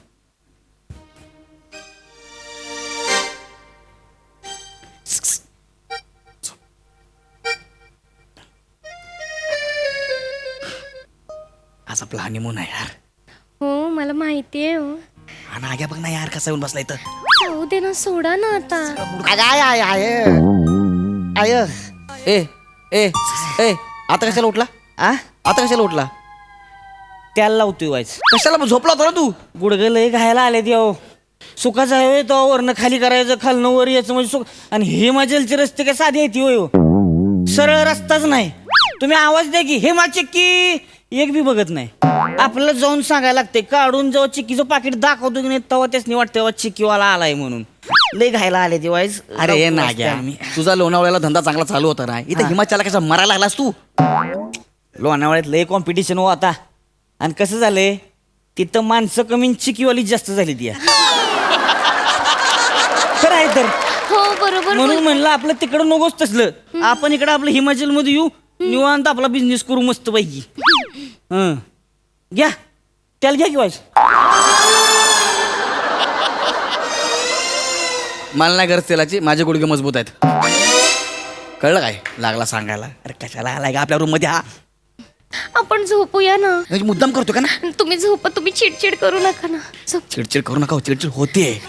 आज आपला हनीमून आहे यार हो मला माहितीये हो हा नाग्या बघ ना यार कसा येऊन बसला इथं जाऊ दे ना सोडा ना आता आय ए ए ए आता कशाला उठला आ आता कशाला उठला त्याला लावतोय व्हायच. कशाला झोपला होता ना तू? गुडघं लय घायला आले ते अहो. सुखाचं आहे तो वरनं खाली करायचं, खालनं वर यायचं म्हणजे सुख. आणि हिमाचलचे रस्ते काय साधे येते होय हो. सरळ रस्ताच नाही. तुम्ही आवाज द्या की हेमा चिक्की, एक बी बघत नाही. आपल्याला जाऊन सांगायला लागते. काढून जेव्हा चिक्कीचं पाकिट दाखवतो की नाही तेव्हा त्याच वाटतं तेव्हा चिक्कीवाला आलाय म्हणून. लय घायला आले ते वाईस. अरे ना घ्या, तुझा लोणावळ्याला धंदा चांगला चालू होता ना, इथे हिमाचलला कसा मरायला लागलास तू? लोणावळ्यात लय कॉम्पिटिशन हो आता. आणि कसं झालंय तिथं माणसं कमी चिक्कीवाली जास्त झाली ती. खरं आहे तर. हो बरोबर म्हणून म्हणलं आपलं तिकडं नकोच तसलं. आपण इकडं आपलं हिमाचल मध्ये येऊ, निवांत आपला बिझनेस करू मस्त पैकी. घ्या त्याला घ्या किंवा मला नाही गरज तेलाची, माझे गुडघे मजबूत आहेत. कळलं काय? लागला सांगायला. अरे कशाला आलाय का आपल्या रूम मध्ये? हा आपण झोपूया ना. म्हणजे मुद्दाम करतो का ना? तुम्ही झोपा, तुम्ही चिडचिड करू नका ना. चिडचिड करू नका, चिडचिड होते.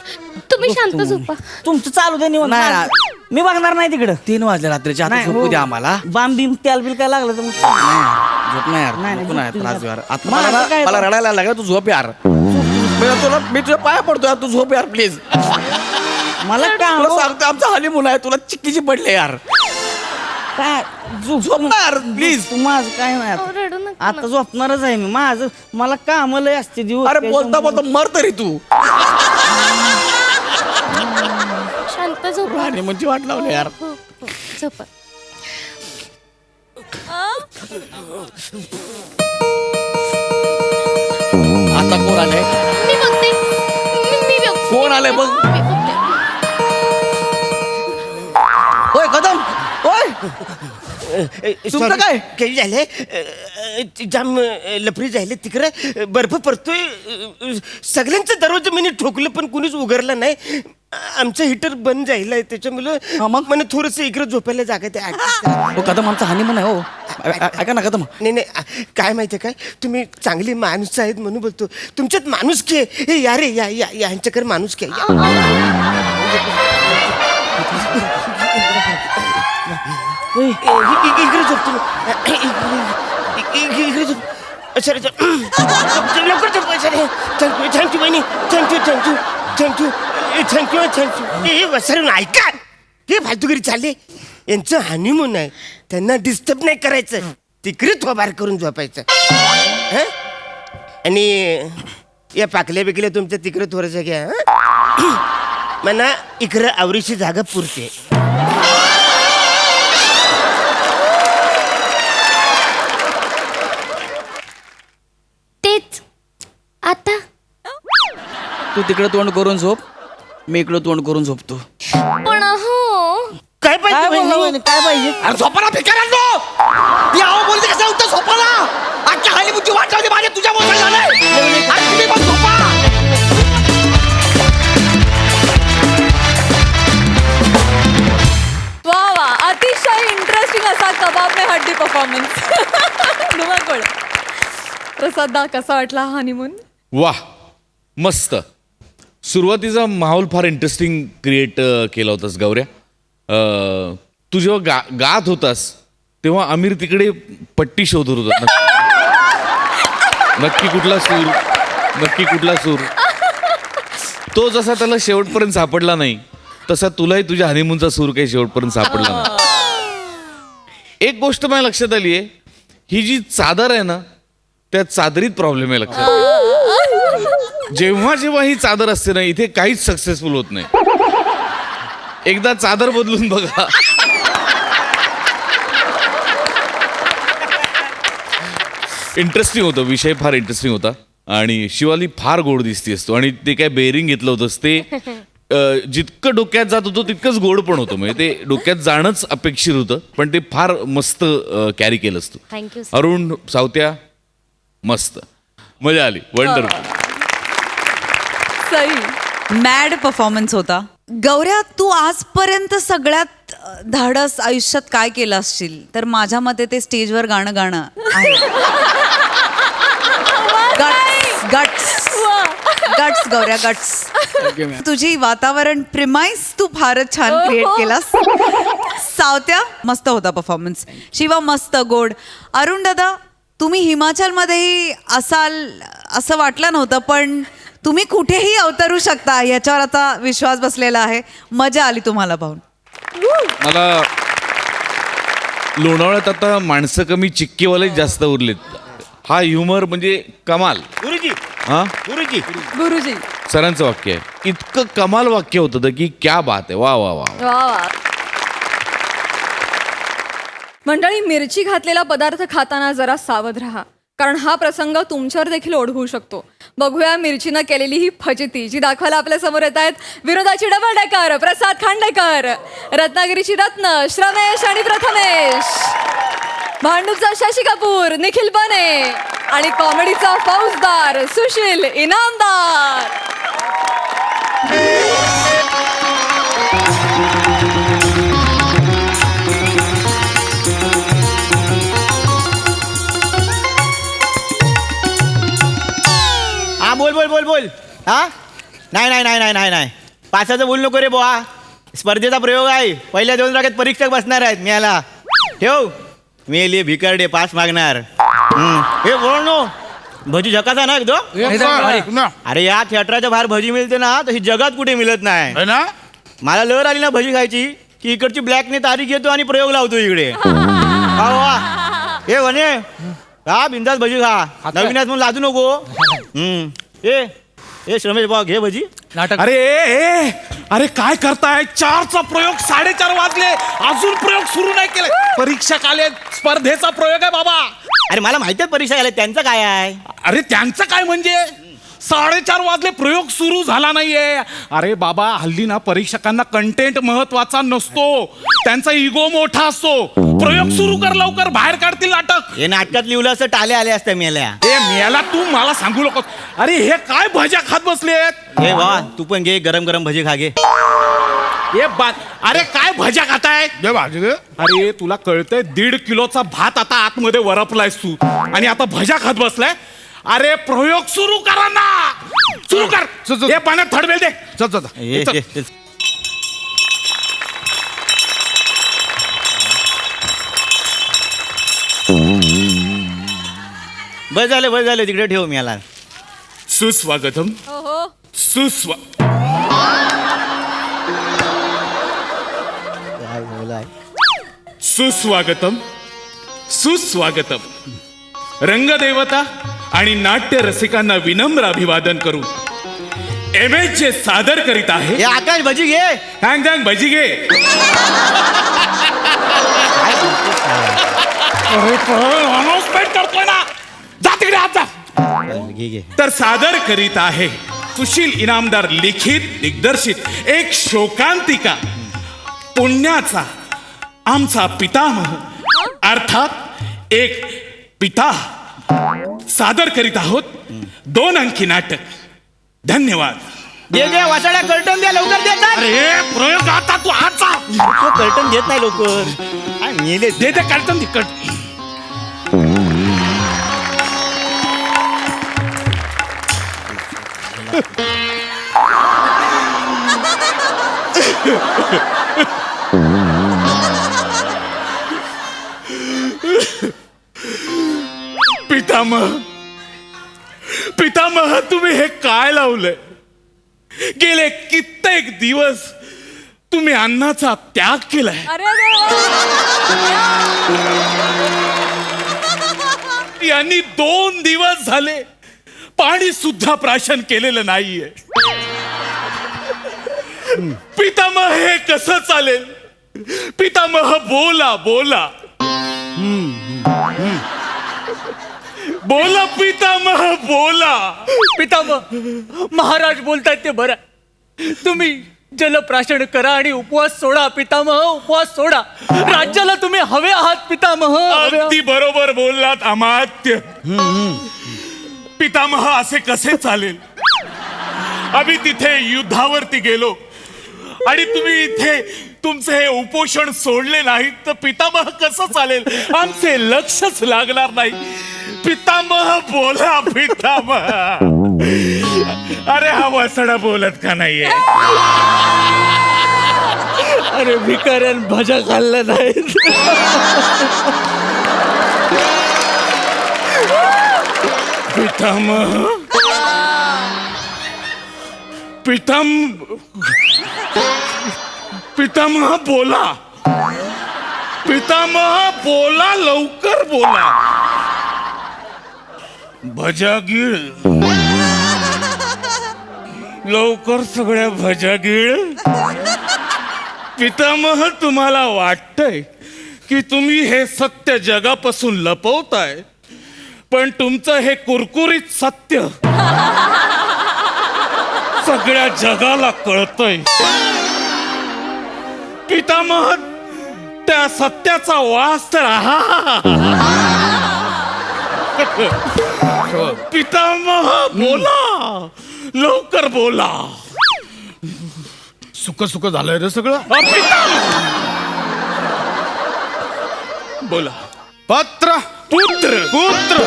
तुम्ही शांत झोपा. तुमचं चालू दे निवांत. नाही. मी बघणार नाही तिकडं. 3 वाजले रात्रीच्या. आता झोपू द्या आम्हाला. बाम बिम त्याल बिल काय लागलं तर मग. झोप नाही यार, नाही, नको नाही झोप त्रास तुझा. यार. आता मला मला काय- मला रडायला लागला. तू झोप यार. मी तुझ्या पाया पडतो यार, तू झोप यार प्लीज. मला काय तुला सांगतो आमचा हनीमून आहे, तुला चिक्कीची पडले यार. काय झोप ना यार प्लीज. तू माझं काय नाही अहो, आता. रडू नका आता झोपणारच आहे मी. माझं मला काम लय असते दिवस. अरे बोलता बोलता मर तरी तू. शांत झोपा. हनीमूनची वाट लावली यार. हो, हो, झोपा. आता कोण आलंय? मी बघते. मी बघते. कोण आलंय बघ. मी बघते. होय कदम, होय तुमचं काय? काही झालंय जाम लफरी झाले तिकडे. बर्फ पडतोय. सगळ्यांचं दरवाजा मी ठोकलं पण कुणीच उघडलं नाही. आमचं हिटर बंद झालंय त्याच्यामुळं मग? मला थोडस इकडे झोपायला जागा ते adjust करा. हो कदम आमचा हनीमून आहे. हो ऐका ना कदम. नाही काय माहितीये काय, तुम्ही चांगली माणूस आहेत म्हणून बोलतो. तुमच्यात माणूस के या रे या यांच्याकडे माणूस के. इकडे झोपतो. इकडे झोप. सर लवकर झोप. सर थँक्यू बहिणी. थँक्यू. सर ऐका, हे फालतूगिरी चालले. यांचं हनीमून आहे, त्यांना डिस्टर्ब नाही करायचं. तिकडे थोबार करून झोपायचं. हं? आणि या पाकल्या बिकल्या तुमच्या तिकडे थोडंसं घ्या. म्हणा इकडं आवरीची जागा पुरते. तेच आता तू तिकडे तोंड करून झोप, मी इकडे तोंड करून झोपतो. पण हो काय पाहिजे बहिणी? बोलला काय पाहिजे? अरे झोपाला भिकाऱ्यांनो! ती आहो बोलते कसं उठतं झोपाला? आजच्या हनीमूनची वाट लावली माझ्या तुझ्या मोबाईल झालंय. आज तुम्ही पण झोपा. वा वा, अतिशय इंटरेस्टिंग असा कबाब में हड्डी परफॉर्मन्स. धुमाकूळ. प्रसादा कसा वाटला हनीमून? वाह, मस्त. सुरुवातीचा माहोल फार इंटरेस्टिंग क्रिएट केला होतास गौऱ्या. तू जेव्हा गात होतास तेव्हा आमिर तिकडे पट्टी शोधत होता. नक्की कुठला सूर. तो जसा त्याला शेवटपर्यंत सापडला नाही तसा तुलाही तुझ्या हनीमूनचा सूर काही शेवटपर्यंत सापडला नाही. एक गोष्ट माझ्या लक्षात आली आहे, ही जी चादर आहे ना त्या चादरीत प्रॉब्लेम आहे लक्षात. जेव्हा ही चादर असते ना इथे काहीच सक्सेसफुल होत नाही. एकदा चादर बदलून बघा. इंटरेस्टिंग होतं, विषय फार इंटरेस्टिंग होता. आणि शिवाली फार गोड दिसतीस तू. आणि ते काय बेरिंग घेतलं होतंस ते जितकं डोक्यात जात होतं तितकंच गोड पण होतं. म्हणजे ते डोक्यात जाणंच अपेक्षित होतं पण ते फार मस्त कॅरी केलंस तू. थँक्यू. अरुण सावत्या मस्त मजा आली. वंडरफुल. सई मॅड परफॉर्मन्स होता. गौऱ्या, तू आजपर्यंत सगळ्यात धाडस आयुष्यात काय केलं असशील तर माझ्या मते ते स्टेजवर गाणं आहे. Guts Gaurya, guts. तुझी वातावरण प्रिमाइस तू फारच छान क्रिएट केलास. सावत्या, मस्त होता परफॉर्मन्स. शिवा मस्त गोड. अरुण दादा, तुम्ही हिमाचलमध्येही असाल असं वाटलं नव्हतं, पण तुम्ही कुठेही अवतरू शकता याच्यावर आता विश्वास बसलेला आहे. मजा आली तुम्हाला पाहून. मला लोणावळ्यात आता माणसं कमी चिक्कीवालेच जास्त उरलेत. हा ह्युमर म्हणजे कमाल. गुरुजी हा गुरुजी गुरुजी सरांचं वाक्य आहे. इतकं कमाल वाक्य होतं की क्या बात आहे. वा वा वा. वा वा. मंडळी, मिरची घातलेला पदार्थ खाताना जरा सावध राहा, कारण हा प्रसंग तुमच्यावर देखील ओढवू शकतो. बघूया मिरचीनं केलेली ही फजिती, जी दाखवायला आपल्या समोर येत आहेत विनोदाची डबल डेकर प्रसाद खांडेकर, रत्नागिरीची रत्न श्रमेश आणि प्रथमेश, भांडूपचा शशी कपूर निखिल बने आणि कॉमेडीचा फौजदार सुशील इनामदार. हा बोल बोल बोल बोल. हा नाही नाही नाही नाही नाही नाही पासाचं बोल नको रे बुवा. स्पर्धेचा प्रयोग आहे. पहिल्या 2 रागात परीक्षक बसणार आहेत. मी आला ठेव. मी लिहि भिकारडे पास मागणार. हे बोल नो भजी झकाचा ना एकदम. अरे या थिएटरच्या बाहेर भजी मिळते ना, तशी जगात कुठे मिळत नाही ना. मला लहर आली ना भजी खायची की इकडची ब्लॅकने तारीख घेतो आणि प्रयोग लावतो इकडे. हे म्हणे हा बिंदास भजी खा. नवीन म्हणून लाजू नको. ए श्रमेश भाऊ घे भजी. अरे काय करताय? 4चा प्रयोग 4:30 वाजले, अजून प्रयोग सुरू नाही केलाय. परीक्षक आले, स्पर्धेचा प्रयोग आहे बाबा. अरे मला माहिती आहे परीक्षा आल्या, त्यांचं काय आहे? अरे त्यांचं काय म्हणजे 4:30 वाजले, प्रयोग सुरू झाला नाहीये. अरे बाबा, हल्ली ना परीक्षकांना कंटेंट महत्वाचा नसतो, त्यांचा इगो मोठा असतो. प्रयोग सुरू कर लवकर, बाहेर काढतील नाटक. हे नाटकात लिहिलं असं टाले आले असते मेल्या. ए मेला, तू मला सांगू नकोस. अरे हे काय भज्या खात बसलेत? हे वा तू पण घे गरम गरम भजी खा घे. अरे काय भज्या खाताय? अरे तुला कळतंय 1.5 किलोचा भात आता आतमध्ये वरपलायस तू, आणि आता भज्या खात बसलाय. अरे प्रयोग सुरू करा ना, सुरू कर. हे पाण्यात थडवेल दे. बस झालं तिकडे ठेव. मी आला. सुस्वागतम. सुस्वागतम सुस्वागतम. रंगदेवता आणि नाट्य रसिकांना विनम्र अभिवादन करून एमएच जे सादर करीत आहे. आकाश भजी घे. हँग हँग भजी घे. अनाउन्समेंट करतोय ना, जा तिकडे आता. तर सादर करीत आहे सुशील इनामदार लिखित दिग्दर्शित एक शोकांतिका, पुण्याचा आमचा पितामह, अर्थात एक पिता. सादर करीत आहोत 2 अंकी नाटक. धन्यवाद. दे वाचाड्या कर्टन द्या लवकर. देतात. अरे प्रयोग आता तू आजचा कर्टन देत नाही लवकर. मेले दे कर्टन तिकट. पितामह तुम्ही हे काय लावलंय? गेले कित्येक दिवस तुम्ही अन्नाचा त्याग केलाय. यांनी 2 दिवस झाले पाणी सुद्धा प्राशन केलेलं नाहीये. पितामह हे कसं चालेल? पितामह बोला बोला बोला. पितामह बोला. पितामह, महाराज बोलतायत ते बरं. तुम्ही जलप्राशन करा आणि उपवास सोडा पितामह, उपवास सोडा. राज्याला तुम्ही हवे आहात पितामह. अगदी बरोबर बोललात अमात्य. पितामह असे कसे चालेल? आम्ही तिथे युद्धावरती गेलो आणि तुम्ही इथे तुमचे हे उपोषण सोडले नाहीत, तर पितामह कसं चालेल? आमचे लक्षच लागणार नाही. पितामह बोला. पितामह. अरे हा वसडा बोलत का नाहीये? अरे भिकाऱ्यान भजा खाल्ल्या नाहीत. पितामह पितामह बोला. पितामह बोला, लवकर बोला. भजा गिळ, लवकर सगळ्या भजा गिळ. पितामह तुम्हाला वाटतंय की तुम्ही हे सत्य जगापासून लपवताय, पण तुमचं हे कुरकुरीत सत्य सगळ्या जगाला कळतंय. पितामह त्या सत्याचा वास तर पितामह बोला, लवकर बोला. सुख सुख झालंय रे सगळं. बोला. पत्र पुत्र पुत्र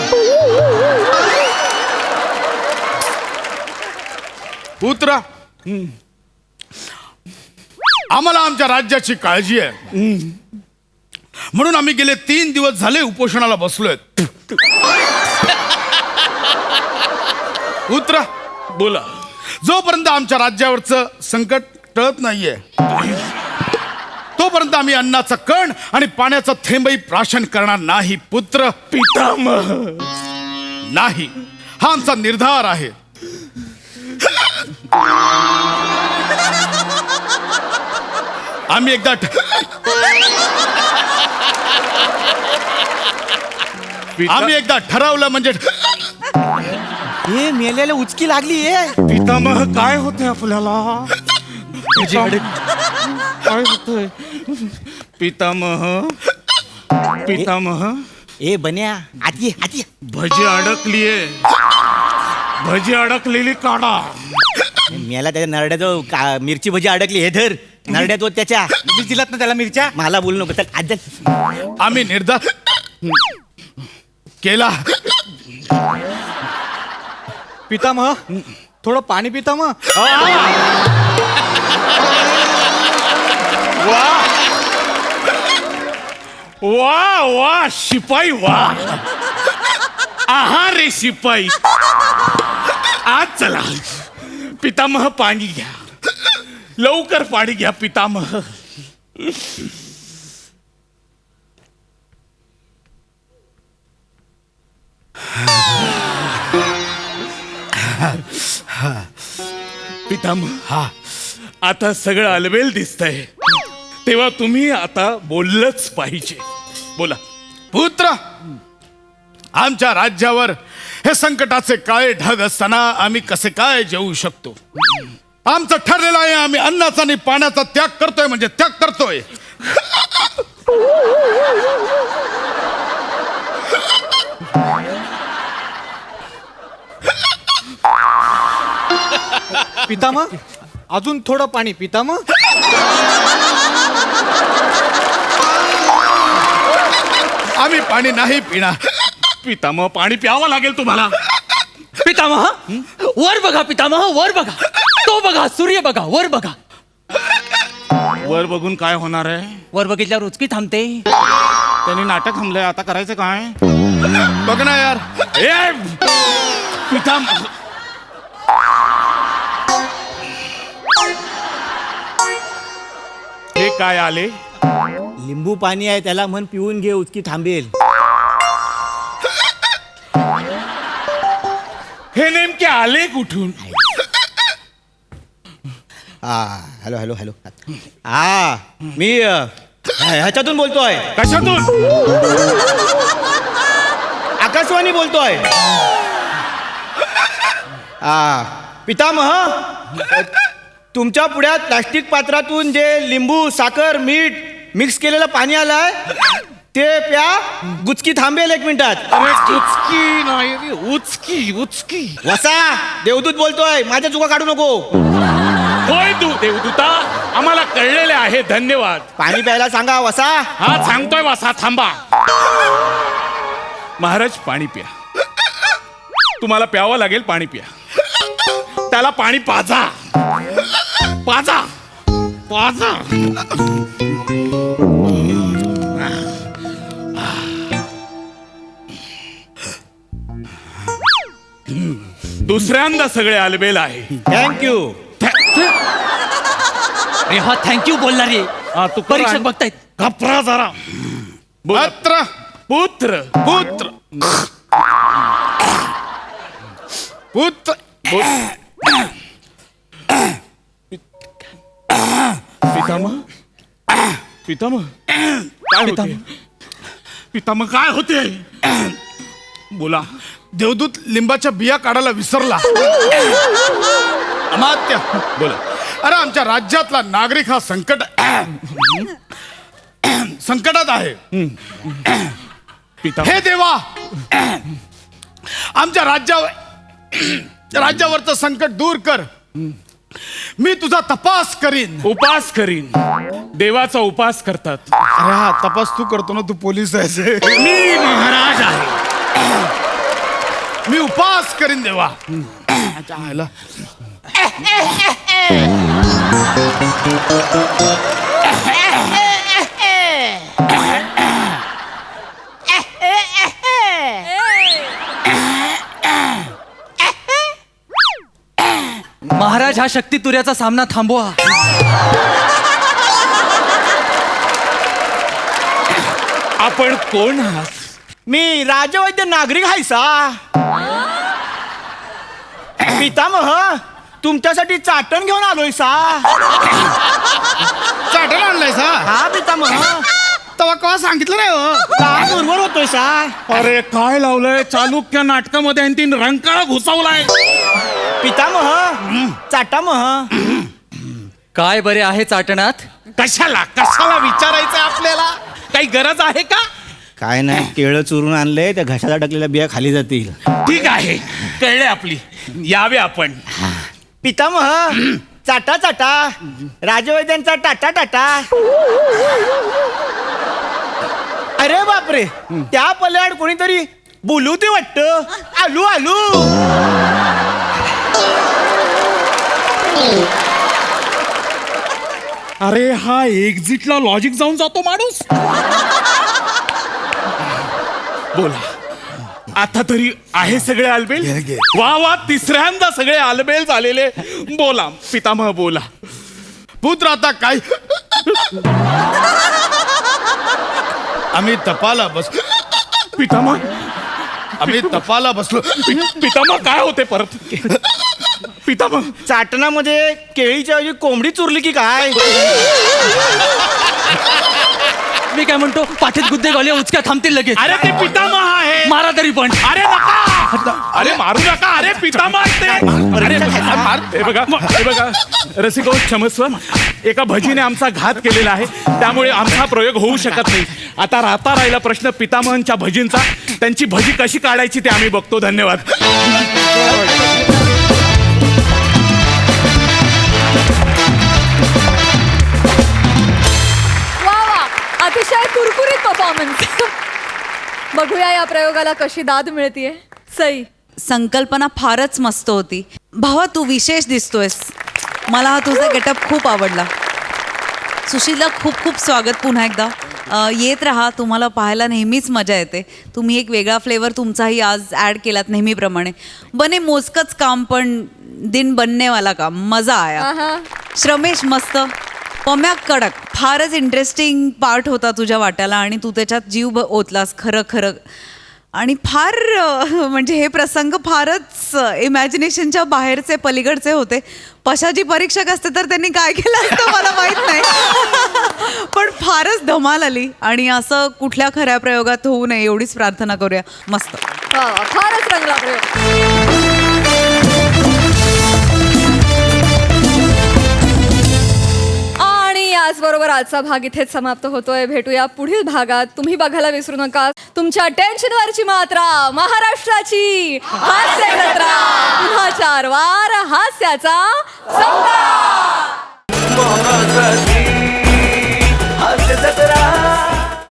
पुत्र आम्हाला आमच्या राज्याची काळजी आहे, म्हणून आम्ही गेले 3 दिवस झाले उपोषणाला बसलोय. पुत्र बोला. जोपर्यंत आमच्या राज्यावरचं संकट टळत नाहीये, तोपर्यंत आम्ही अन्नाचा कण आणि पाण्याचा थेंबही प्राशन करणार नाही. पुत्र पितामह नाही, हा आमचा निर्धार आहे. आम्ही एकदा ठरवलं म्हणजे हे मेल्याला उचकी लागली आहे. पितामह काय होतंय आपल्याला? काय होतंय? पितामह पितामह ए बन्या आती आती. भजी अडकलीये, भजी अडकलेली काढा. मेला त्याच्या नरड्याचं मिरची भजी अडकली. हे धर नरड्यात होत त्याच्या. मी दिलात ना त्याला मिरच्या. मला बोलू नको. तर आज आम्ही निर्धार केला. पितामह थोडं पाणी पितामह. वा वा शिपाई वा. आहा रे शिपाई. आज चला पितामह पाणी घ्या, लवकर पाणी घ्या पितामह. पितामह हा आता सगळं अलबेल दिसतंय, तेव्हा तुम्ही आता बोललंच पाहिजे. बोला. पुत्र, आमच्या राज्यावर हे संकटाचे काळे ढग असताना आम्ही कसे काय जेवू शकतो? आमचं ठरलेलं आहे, आम्ही अन्नाचा आणि पाण्याचा त्याग करतोय म्हणजे त्याग करतोय. पितामह अजून थोडं पाणी पितामह. आम्ही पाणी नाही पिणार. पितामह पाणी प्यावं लागेल तुम्हाला. पितामह वर बघा, पितामह वर बघा, तो बघा, सूर्य बघा, वर बघा. वर बघून काय होणार आहे? वर बघितल्यावर उचकी थांबते. त्यांनी नाटक थांबलंय, आता करायचं काय? बघ ना यार. ए पितामह हे काय आले? लिंबू पाणी आहे, त्याला म्हण पिऊन घे, उचकी थांबेल. हे नेमके आले कुठून? Hello hello hello. मी ह्याच्यातून बोलतोय. कशातून? आकाशवाणी बोलतोय. पितामह, तुमच्या पुढ्यात प्लास्टिक पात्रातून जे लिंबू, साखर, मीठ मिक्स केलेलं पाणी आलंय ते प्या, गुचकी थांबेल 1 मिनिटात. अरे उचकी नाही रे, उचकी उचकी. वसा देवदूत बोलतोय, माझ्या चुका काढू नको. होय तू देवदूता, आम्हाला कळलेले आहे, धन्यवाद. पाणी प्यायला सांगा वसा. हा सांगतोय वासा, थांबा. महाराज पाणी प्या, तुम्हाला प्यावं लागेल. पाणी प्या, त्याला पाणी पाजा, पाजा, पाजा. दुसऱ्यांदा सगळे आलबेल आहे. थँक्यू. अरे हा थँक्यू बोलला रे. तू परीक्षक बघतायत. घपरा जरा. पुत्र पुत्र पुत्र पुत्र पितामह पितामह काय होते? पितामह काय होते? बोला. देवदूत लिंबाच्या बिया काढायला विसरला. अमात्य बोला. अरे आमच्या राज्यातला नागरिक हा संकटात आहे. हे देवा, आमच्या राज्यावरचं संकट दूर कर. मी तुझा तपास करीन. उपास करीन. देवाचा उपास करतात. अरे हा तपास तू करतो ना, तू पोलीस आहेस. मी महाराज आहे. मी उपास करीन देवा. महाराज हा शक्ती तुऱ्याचा सामना थांबवा. आपण कोण आहात? मी राजवैद्य नागरिक आहे सा. पितामह, तुमच्यासाठी चाटण घेऊन आलोय सा. चाटण आणलाय सा? हा पितामह. तेव्हा केव्हा सांगितलं नाही हो? काय बरोबर होतोय सा. अरे काय लावलंय चालुक्य नाटकामध्ये आणि तीन रंकाळा घुसावलाय. पितामह, चाटामह. काय बरे आहे चाटणात? कशाला कशाला विचारायचं आपल्याला? काही गरज आहे का? काय नाही, केळं चुरून आणले, त्या घशाला टाकलेल्या बिया खाली जातील. ठीक आहे, कळले आपली. यावे आपण. पितामह, चाटा चाटा. राजवैद्यांचा टाटा टाटा. अरे बापरे, त्या पल्याड कोणीतरी बोलू ते वाटतं. आलू आलू. अरे हा एक्झिटला लॉजिक जाऊन जातो माणूस. बोला. आता तरी आहे सगळे आलबेल? वा वा, तिसऱ्यांदा सगळे आलबेल झालेले. बोला पितामह बोला. पुत्र आता काय? आम्ही तपाला बसलो. आम्ही तपाला बसलो. पितामह काय होते परत? पितामह, चाटणामध्ये केळीच्या ऐवजी कोंबडी चुरली की काय? मी काय म्हणतो, पाठीत गुद्दे गावले उचक्या थांबतील लगेच. अरे ते पितामह आहे. मारा तरी पण. अरे नका, अरे मारू नका. अरे पितामह ते. अरे हे बघा, हे बघा रसिको, क्षमस्व. एका भजीने आमचा घात केलेला आहे, त्यामुळे आमचा प्रयोग होऊ शकत नाही. आता राहिला प्रश्न पितामहांच्या भजींचा. त्यांची भजी कशी काढायची ते आम्ही बघतो. धन्यवाद. अतिशय कुरकुरीत परफॉर्मन्स. बघूया या प्रयोगाला कशी दाद मिळतीये. सई, संकल्पना फारच मस्त होती. भावा, तू विशेष दिसतोयस. मला हा तुझा गेटअप खूप आवडला. सुशीलला खूप खूप स्वागत पुन्हा एकदा. येत राहा, तुम्हाला पाहायला नेहमीच मजा येते. तुम्ही एक वेगळा फ्लेवर तुमचाही आज ॲड केलात नेहमीप्रमाणे. बने मोजकंच काम, पण दिन बननेवाला काम. मजा आया. श्रमेश मस्त. पम्या कडक. फारच इंटरेस्टिंग पार्ट होता तुझ्या वाट्याला आणि तू त्याच्यात जीव ओतलास. खरं खरं. आणि फार म्हणजे हे प्रसंग फारच इमॅजिनेशनच्या बाहेरचे, पलीकडचे होते. पशाची परीक्षक असते तर त्यांनी काय केलं असतं मला माहीत नाही. पण फारच धमाल आली. आणि असं कुठल्या खऱ्या प्रयोगात होऊ नये एवढीच प्रार्थना करूया. मस्त. फारच रंगला प्रयोग. याचबरोबर आजचा भाग इथेच समाप्त होतोय. भेटूया पुढील भागात. तुम्ही बघायला विसरू नका तुमच्या टेन्शनवरची मात्रा, महाराष्ट्राची हास्य जत्रा. पुन्हा 4 वार हास्याचा संग्राम.